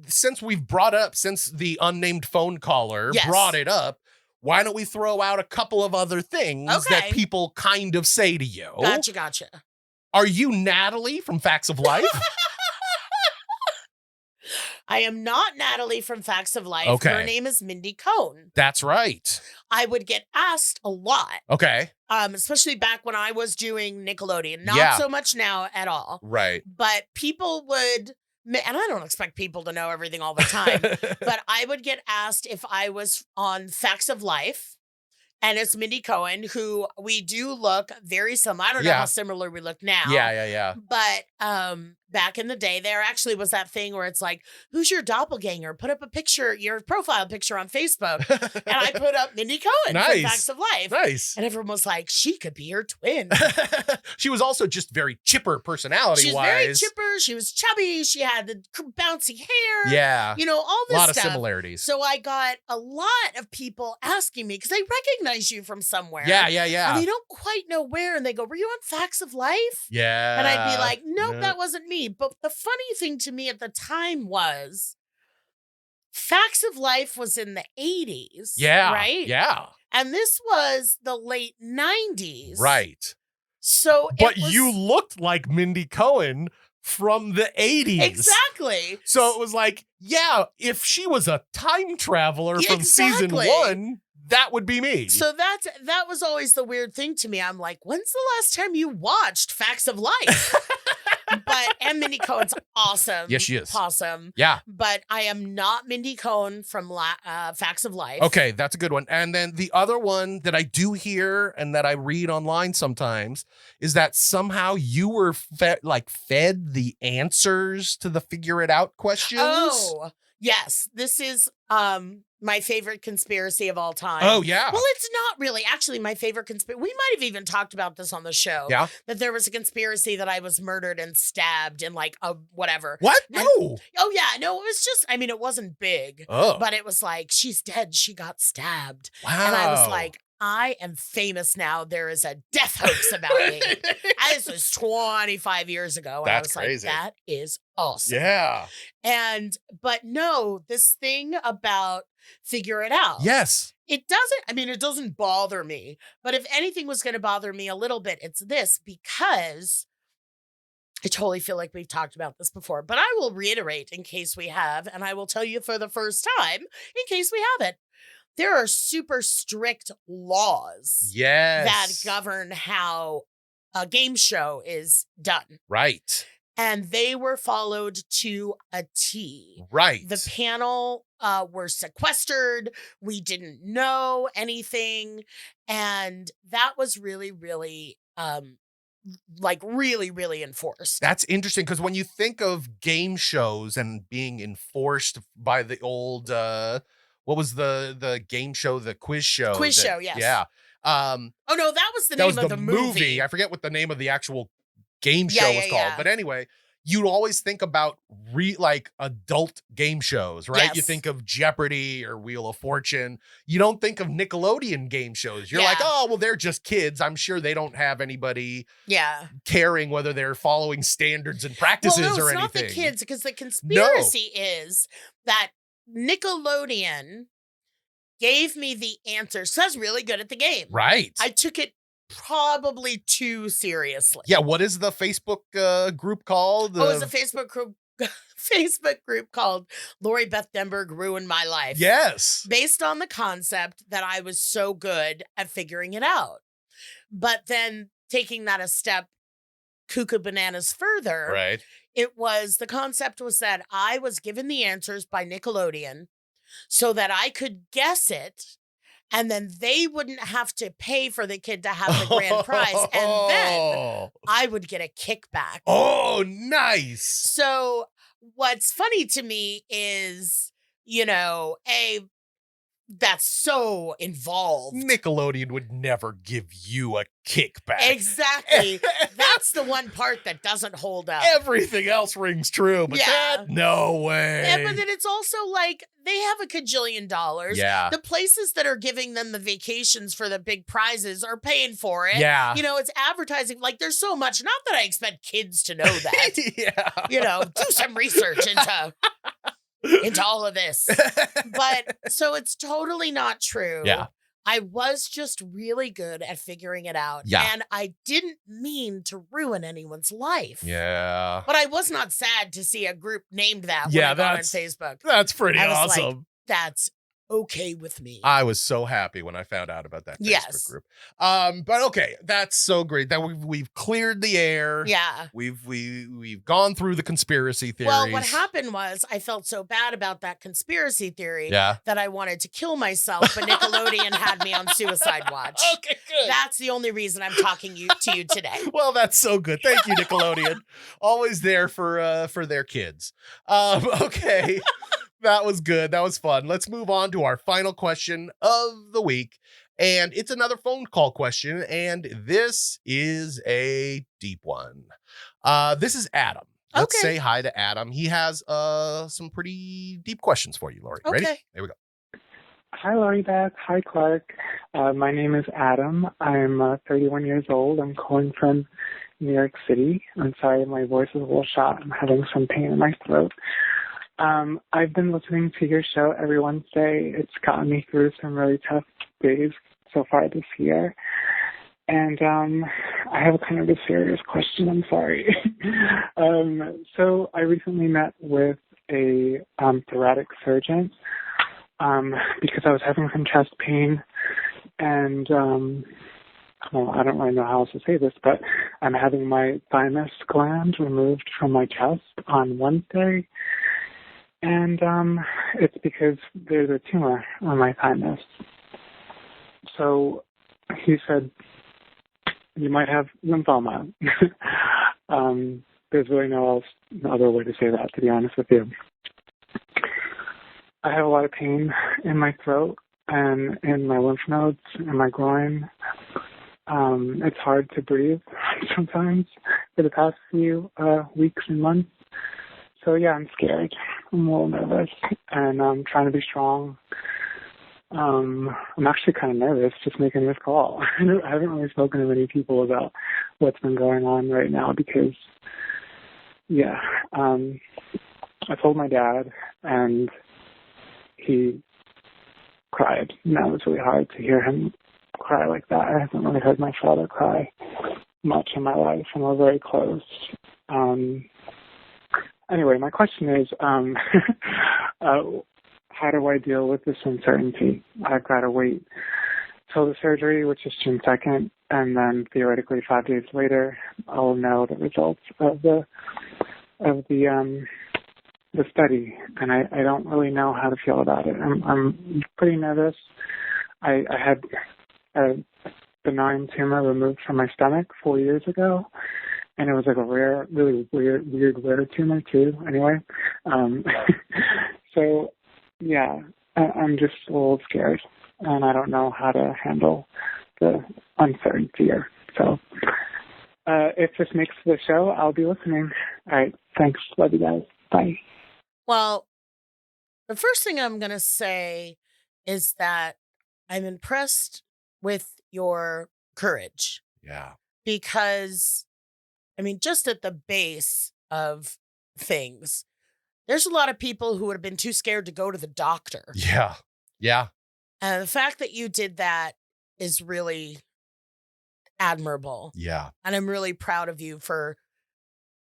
since the unnamed phone caller Yes. brought it up, why don't we throw out a couple of other things that Okay. people kind of say to you? Gotcha. Are you Natalie from Facts of Life? I am not Natalie from Facts of Life. Okay. Her name is Mindy Cohn. That's right. I would get asked a lot, Okay. especially back when I was doing Nickelodeon. Not Yeah. so much now at all. Right. But people would, and I don't expect people to know everything all the time, but I would get asked if I was on Facts of Life. And it's Mindy Cohn, who we do look very similar. I don't know Yeah. how similar we look now. Yeah. But back in the day, there actually was that thing where it's like, who's your doppelganger? Put up a picture, your profile picture on Facebook. And I put up Mindy Cohn Nice. from Facts of Life. Nice. And everyone was like, she could be her twin. She was also just very chipper personality She was wise. very chipper. She was chubby. She had the bouncy hair. Yeah. All A this lot stuff. of similarities. So I got a lot of people asking me because they recognize you from somewhere. Yeah. And they don't quite know where. And they go, were you on Facts of Life? Yeah. And I'd be like, nope, no. that wasn't me. But the funny thing to me at the time was Facts of Life was in the 80s. Yeah. Right? Yeah. And this was the late 90s. Right. So But it was, you looked like Mindy Cohn from the 80s. Exactly. So it was like, yeah, if she was a time traveler from season Exactly. 1, that would be me. So that was always the weird thing to me. I'm like, when's the last time you watched Facts of Life? And Mindy Cohn's awesome. Yes, she is. Possum. Yeah. But I am not Mindy Cohn from Facts of Life. Okay, that's a good one. And then the other one that I do hear and that I read online sometimes is that somehow you were fed the answers to the figure it out questions. Oh, yes. This is my favorite conspiracy of all time. Oh, yeah. Well, it's not really. Actually, my favorite conspiracy. We might have even talked about this on the show. Yeah. That there was a conspiracy that I was murdered and stabbed in like a whatever. What? And, No. oh, yeah. No, it was just, I mean, it wasn't big. Oh. But it was like, she's dead. She got stabbed. Wow. And I was like, I am famous now. There is a death hoax about me. This was 25 years ago. And That's I was crazy. like, that is awesome. Yeah. But no, this thing about figure it out. Yes. It doesn't bother me. But if anything was going to bother me a little bit, it's this, because I totally feel like we've talked about this before, but I will reiterate in case we have, and I will tell you for the first time in case we haven't. There are super strict laws Yes. that govern how a game show is done. Right. And they were followed to a T. Right. The panel were sequestered. We didn't know anything. And that was really, really, really enforced. That's interesting because when you think of game shows and being enforced by the old, what was the game show, the quiz show? Quiz show, yes. Yeah. Oh, no, that was the name of the movie. I forget what the name of the actual game show was called. Yeah. But anyway, you always think about adult game shows, right? Yes. You think of Jeopardy or Wheel of Fortune. You don't think of Nickelodeon game shows. You're like, oh, well, they're just kids. I'm sure they don't have anybody caring whether they're following standards and practices or anything. Well, no, it's not the kids, because the conspiracy is that Nickelodeon gave me the answer. So I was really good at the game. Right. I took it probably too seriously. Yeah. What is the Facebook group called? It's a Facebook group called Lori Beth Denberg Ruined My Life. Yes. Based on the concept that I was so good at figuring it out. But then taking that a step cuckoo bananas further, right. The concept was that I was given the answers by Nickelodeon so that I could guess it, and then they wouldn't have to pay for the kid to have the grand prize, and then I would get a kickback. Oh, nice. So what's funny to me is, that's so involved. Nickelodeon would never give you a kickback. Exactly. That's the one part that doesn't hold up. Everything else rings true, but that, no way. Yeah, but then it's also like they have a cajillion dollars. Yeah. The places that are giving them the vacations for the big prizes are paying for it. Yeah. It's advertising. Like, there's so much. Not that I expect kids to know that. Yeah. Do some research into all of this. But so it's totally not true. Yeah. I was just really good at figuring it out. Yeah. And I didn't mean to ruin anyone's life. Yeah. But I was not sad to see a group named that when Yeah, I got on that's- Facebook. That's pretty I was awesome. like, that's okay with me. I was so happy when I found out about that Facebook Yes. group. But okay, that's so great that we've cleared the air. Yeah. We've gone through the conspiracy theories. Well, what happened was I felt so bad about that conspiracy theory that I wanted to kill myself, but Nickelodeon had me on suicide watch. Okay, good. That's the only reason I'm talking to you today. Well, that's so good. Thank you, Nickelodeon. Always there for their kids. Okay. That was good. That was fun. Let's move on to our final question of the week. And it's another phone call question. And this is a deep one. This is Adam. Let's say hi to Adam. He has some pretty deep questions for you, Lori. Okay. Ready? Here we go. Hi, Lori Beth. Hi, Clark. My name is Adam. I'm 31 years old. I'm calling from New York City. I'm sorry, my voice is a little shot. I'm having some pain in my throat. I've been listening to your show every Wednesday. It's gotten me through some really tough days so far this year. And I have a kind of a serious question. I'm sorry. So I recently met with a thoracic surgeon because I was having some chest pain and well, I don't really know how else to say this, but I'm having my thymus gland removed from my chest on Wednesday, and it's because there's a tumor on my thymus. So he said, you might have lymphoma. There's really no other way to say that, to be honest with you. I have a lot of pain in my throat and in my lymph nodes and my groin. It's hard to breathe sometimes for the past few weeks and months. So yeah, I'm scared. I'm a little nervous, and I'm trying to be strong. I'm actually kind of nervous just making this call. I haven't really spoken to many people about what's been going on right now because, yeah, I told my dad, and he cried. And that was really hard to hear him cry like that. I haven't really heard my father cry much in my life, and we're very close. Anyway, my question is, how do I deal with this uncertainty? I've got to wait till the surgery, which is June 2nd, and then theoretically 5 days later, I'll know the results of the study, and I don't really know how to feel about it. I'm pretty nervous. I had a benign tumor removed from my stomach 4 years ago, and it was like a rare, really weird rare tumor too. Anyway, so yeah, I'm just a little scared, and I don't know how to handle the uncertain fear. So if this makes the show, I'll be listening. All right, thanks. Love you guys. Bye. Well, the first thing I'm going to say is that I'm impressed with your courage. Yeah. Because, I mean, just at the base of things, there's a lot of people who would have been too scared to go to the doctor. Yeah. Yeah. And the fact that you did that is really admirable. Yeah. And I'm really proud of you for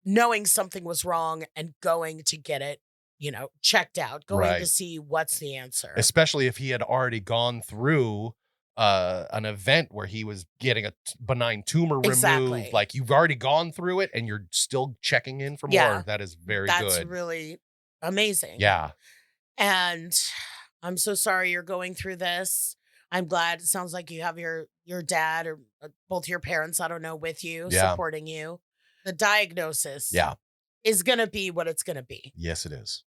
knowing something was wrong and going to get it, checked out, going to see what's the answer. Especially if he had already gone through an event where he was getting a benign tumor removed. Like, you've already gone through it and you're still checking in for more. That is very good. That's really amazing. Yeah. And I'm so sorry you're going through this. I'm glad. It sounds like you have your dad or both your parents, I don't know, with you, supporting you. The diagnosis is going to be what it's going to be. Yes, it is.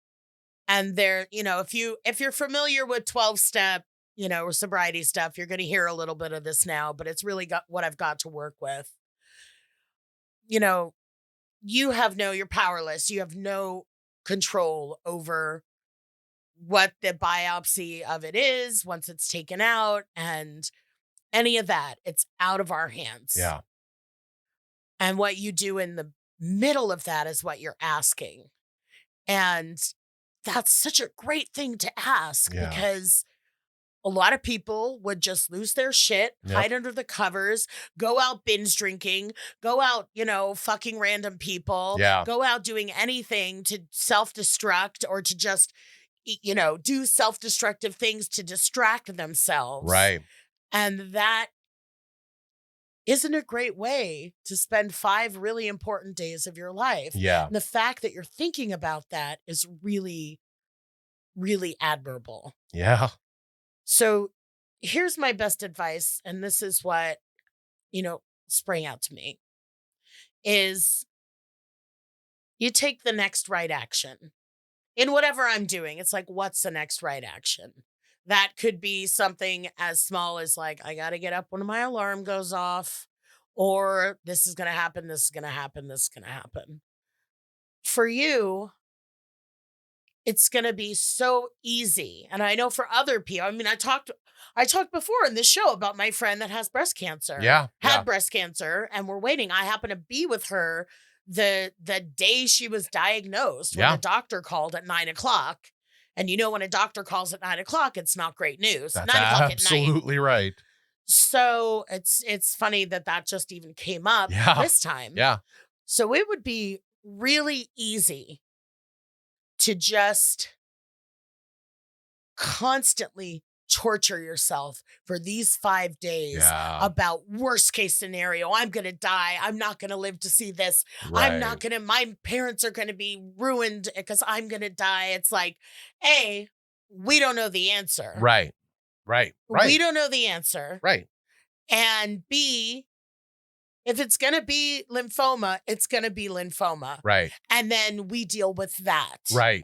And there, if you're familiar with 12-step, or sobriety stuff, you're going to hear a little bit of this now, but it's really got what I've got to work with. You're powerless. You have no control over what the biopsy of it is once it's taken out and any of that. It's out of our hands. Yeah. And what you do in the middle of that is what you're asking. And that's such a great thing to ask because a lot of people would just lose their shit, hide under the covers, go out binge drinking, go out, fucking random people, go out doing anything to self-destruct or to just, do self-destructive things to distract themselves. Right. And that isn't a great way to spend 5 really important days of your life. Yeah. And the fact that you're thinking about that is really, really admirable. Yeah. So here's my best advice, and this is what, sprang out to me, is you take the next right action. In whatever I'm doing, it's like, what's the next right action? That could be something as small as like, I got to get up when my alarm goes off, or this is going to happen, this is going to happen, this is going to happen. For you, it's going to be so easy. And I know for other people, I mean, I talked before in this show about my friend that has breast cancer. Had breast cancer, and we're waiting. I happen to be with her the day she was diagnosed when the doctor called at 9:00. And when a doctor calls at 9:00, it's not great news. That's 9:00 at night. absolutely right. So it's funny that just even came up this time. Yeah. So it would be really easy to just constantly torture yourself for these 5 days about worst case scenario. I'm going to die. I'm not going to live to see this. I'm not going to, my parents are going to be ruined because I'm going to die. It's like, A, we don't know the answer. Right. We don't know the answer. Right. And B, if it's going to be lymphoma, it's going to be lymphoma. Right. And then we deal with that. Right.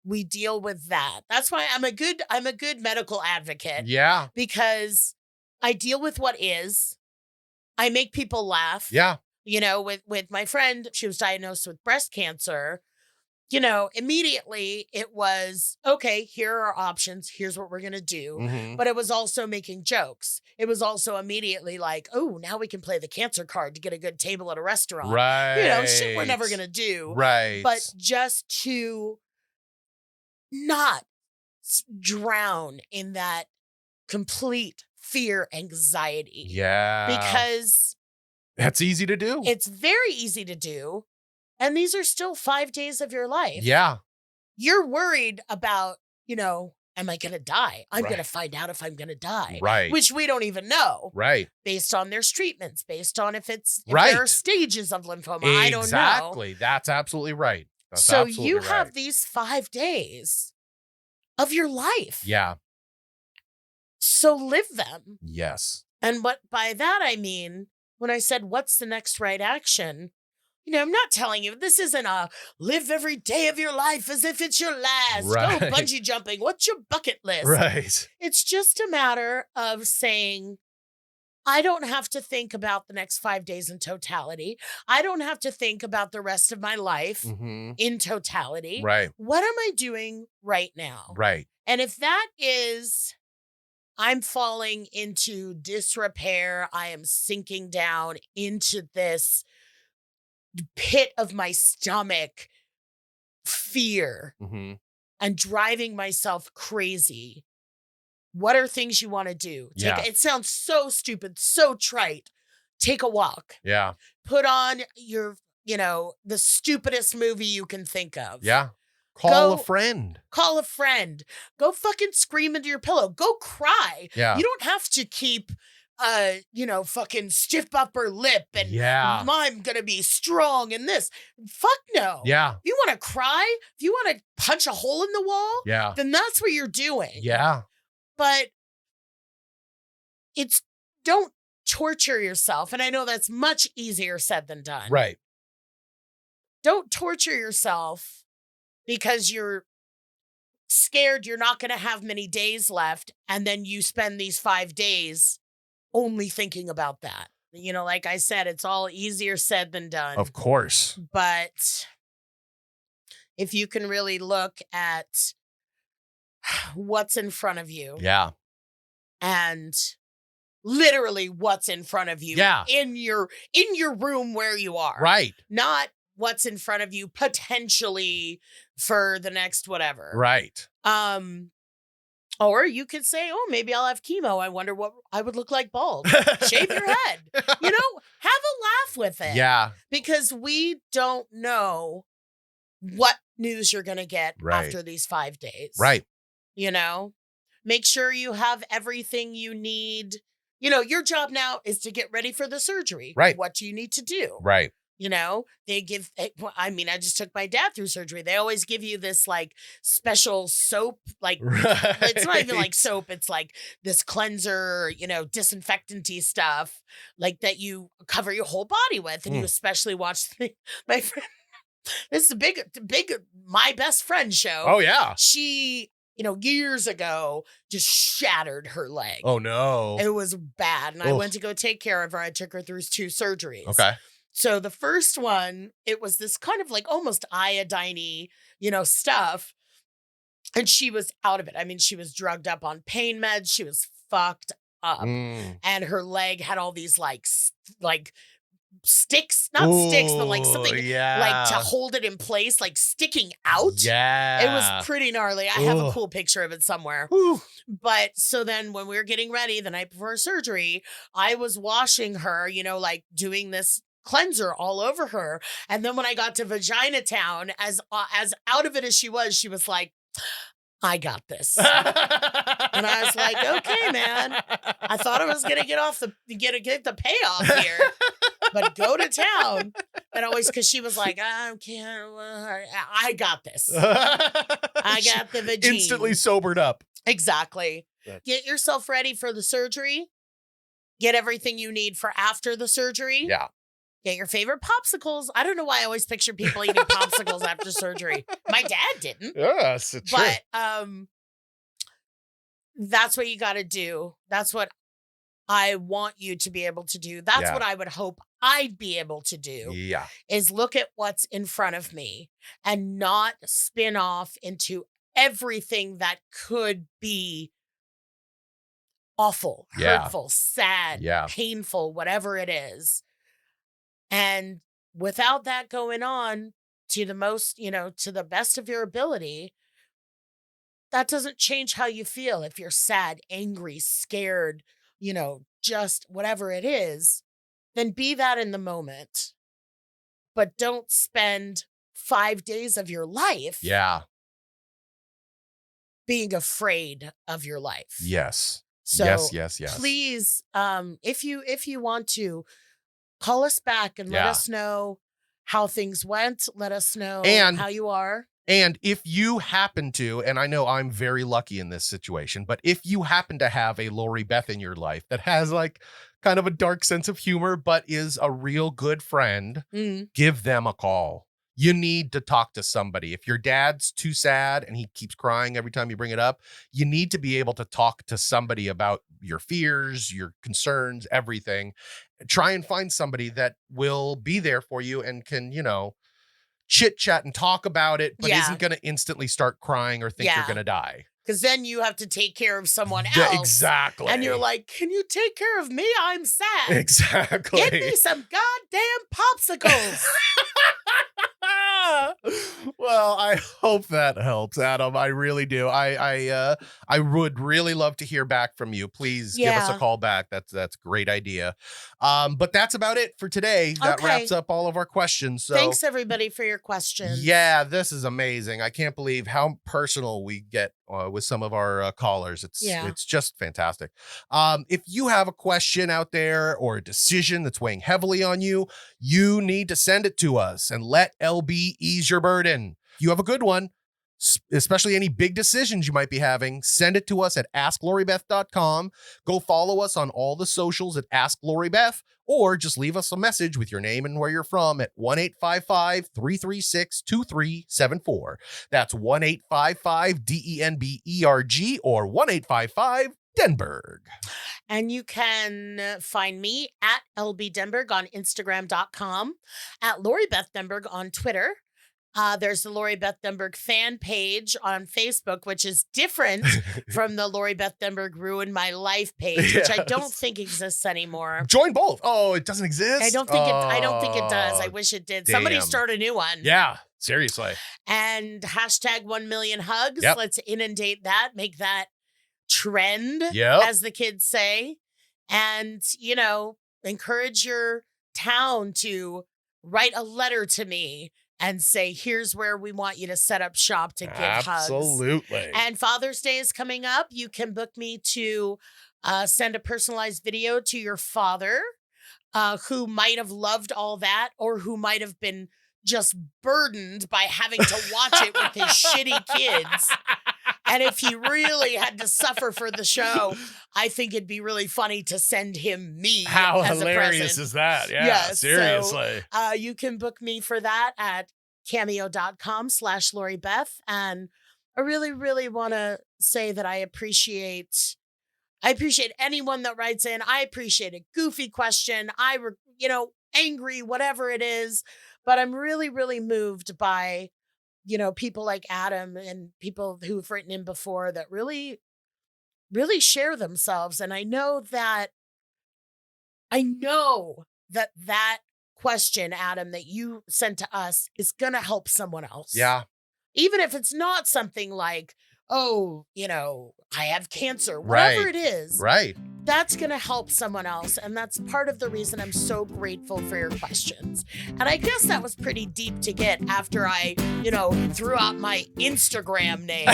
We deal with that. That's why I'm a good medical advocate. Yeah. Because I deal with what is. I make people laugh. Yeah. You know, with my friend, she was diagnosed with breast cancer. You know, immediately it was, okay, here are our options. Here's what we're going to do. Mm-hmm. But it was also making jokes. It was also immediately like, oh, now we can play the cancer card to get a good table at a restaurant. Right. You know, shit we're never going to do. Right. But just to not drown in that complete fear, anxiety. Yeah. Because that's easy to do. it's very easy to do. And these are still 5 days of your life. Yeah. You're worried about, you know, am I going to die? I'm Right. going to find out if I'm going to die. Right. Which we don't even know. Right. Based on their treatments, based on if Right. there are stages of lymphoma. I don't know. Exactly. That's absolutely right. That's So absolutely you right. have these 5 days of your life. Yeah. So live them. Yes. And what by that I mean, when I said, what's the next right action? You know, I'm not telling you, this isn't a live every day of your life as if it's your last. Right. Go bungee jumping. What's your bucket list? Right. It's just a matter of saying, I don't have to think about the next 5 days in totality. I don't have to think about the rest of my life Mm-hmm. in totality. Right. What am I doing right now? Right. And if that is, I'm falling into disrepair, I am sinking down into this pit of my stomach, fear, Mm-hmm. and driving myself crazy. What are things you want to do? Yeah. It sounds so stupid, so trite. Take a walk. Yeah. Put on your, you know, the stupidest movie you can think of. Yeah. Call a Go- friend. Call a friend. Go fucking scream into your pillow. Go cry. Yeah. You don't have to keep you know, fucking stiff upper lip and Yeah. I'm gonna be strong in this. Fuck no. Yeah. If you want to cry, if you want to punch a hole in the wall, Yeah. then that's what you're doing. Yeah. But it's, don't torture yourself. And I know that's much easier said than done. Right. Don't torture yourself because you're scared you're not going to have many days left. And then you spend these 5 days only thinking about that. You know, like I said, it's all easier said than done. Of course. But if you can really look at what's in front of you Yeah. and literally what's in front of you Yeah. in your room where you are. Right. Not what's in front of you potentially for the next whatever. Right. Or you could say, oh, maybe I'll have chemo. I wonder what I would look like bald. Shave your head. You know, have a laugh with it. Yeah. Because we don't know what news you're going to get Right. after these 5 days. Right. You know, make sure you have everything you need. You know, your job now is to get ready for the surgery. Right. What do you need to do? Right. You know, they give, I mean, I just took my dad through surgery. They always give you this like special soap, like Right. it's not even like soap. It's like this cleanser, you know, disinfectant-y stuff like that you cover your whole body with. And you especially watch my friend, this is a big, my best friend show. Oh, yeah. She, you know, years ago just shattered her leg. Oh, no. It was bad. And I Oof. went to go take care of her. I took her through 2 surgeries. Okay. So the first one, it was this kind of like almost iodine-y, you know, stuff. And she was out of it. I mean, she was drugged up on pain meds. She was fucked up. And her leg had all these like sticks, not sticks, but like something yeah. like to hold it in place, like sticking out. Yeah. It was pretty gnarly. I have a Ugh. cool picture of it somewhere. Whew. But so then when we were getting ready the night before surgery, I was washing her, you know, like doing this cleanser all over her. And then when I got to Vagina Town, as out of it as she was like, I got this. And I was like, okay, man. I thought I was gonna get the payoff here, but go to town. And always because she was like, I can't. I got this. I got the vagine. Instantly sobered up. Exactly. Get yourself ready for the surgery. Get everything you need for after the surgery. Yeah. Get your favorite popsicles. I don't know why I always picture people eating popsicles after surgery. My dad didn't. Yes, it's true. But that's what you got to do. That's what I want you to be able to do. That's what I would hope I'd be able to do. Yeah. Is look at what's in front of me and not spin off into everything that could be awful, hurtful, sad, painful, whatever it is. And without that going on to the most, to the best of your ability, that doesn't change how you feel. If you're sad, angry, scared, just whatever it is, then be that in the moment. But don't spend 5 days of your life being afraid of your life. Yes. So yes. Please, if you want to, call us back and let us know how things went. Let us know how you are. And if you happen to, and I know I'm very lucky in this situation, but if you happen to have a Lori Beth in your life that has like kind of a dark sense of humor, but is a real good friend, give them a call. You need to talk to somebody. If your dad's too sad and he keeps crying every time you bring it up, you need to be able to talk to somebody about your fears, your concerns, everything. Try and find somebody that will be there for you and can, chit chat and talk about it, but isn't going to instantly start crying or think you're going to die. Because then you have to take care of someone else. Exactly. And you're like, can you take care of me? I'm sad. Exactly. Get me some goddamn popsicles. Well, I hope that helps, Adam. I really do. I would really love to hear back from you. Please give us a call back. That's a great idea. But that's about it for today. That wraps up all of our questions. So thanks everybody for your questions. Yeah, this is amazing. I can't believe how personal we get with some of our callers. It's just fantastic. If you have a question out there or a decision that's weighing heavily on you, you need to send it to us and let LB ease your burden. If you have a good one, especially any big decisions you might be having, send it to us at askloribeth.com. Go follow us on all the socials at AskLoriBeth, or just leave us a message with your name and where you're from at 1-855-336-2374. That's 1-855-DENBERG or 1-855-Denberg. And you can find me at LB Denberg on Instagram.com, at Lori Beth Denberg on Twitter. There's the Lori Beth Denberg fan page on Facebook, which is different from the Lori Beth Denberg Ruined My Life page, which I don't think exists anymore. Join both. Oh, it doesn't exist? I don't think it does. I wish it did. Damn. Somebody start a new one. Yeah, seriously. And hashtag 1 million hugs. Yep. Let's inundate that, make that trend, as the kids say. And, encourage your town to write a letter to me and say, here's where we want you to set up shop to give hugs. Absolutely. And Father's Day is coming up. You can book me to send a personalized video to your father who might have loved all that, or who might have been just burdened by having to watch it with his shitty kids. And if he really had to suffer for the show, I think it'd be really funny to send him me. How as hilarious is that? Yeah, seriously. So, you can book me for that at cameo.com/LoriBeth. And I really, really want to say that I appreciate anyone that writes in. I appreciate a goofy question. Angry, whatever it is. But I'm really, really moved by people like Adam and people who've written in before that really, really share themselves. And I know that question, Adam, that you sent to us is going to help someone else. Yeah. Even if it's not something like, I have cancer, whatever it is. Right. that's going to help someone else. And that's part of the reason I'm so grateful for your questions. And I guess that was pretty deep to get after I, threw out my Instagram name.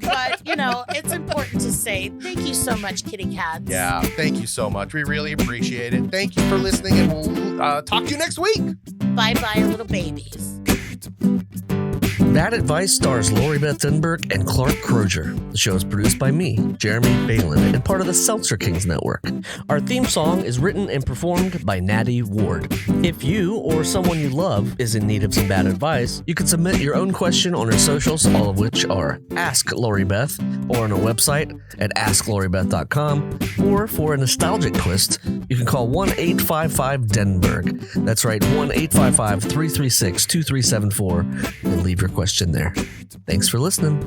But, it's important to say thank you so much, kitty cats. Yeah, thank you so much. We really appreciate it. Thank you for listening, and we'll talk to you next week. Bye-bye, little babies. Bad Advice stars Lori Beth Denberg and Clark Crozer. The show is produced by me, Jeremy Balon, and part of the Seltzer Kings network. Our theme song is written and performed by Natty Ward. If you or someone you love is in need of some bad advice, you can submit your own question on our socials, all of which are Ask Lori Beth, or on our website at askloribeth.com, or for a nostalgic twist, you can call 1-855-DENBERG. That's right, 1-855-336-2374, and leave your question there. Thanks for listening.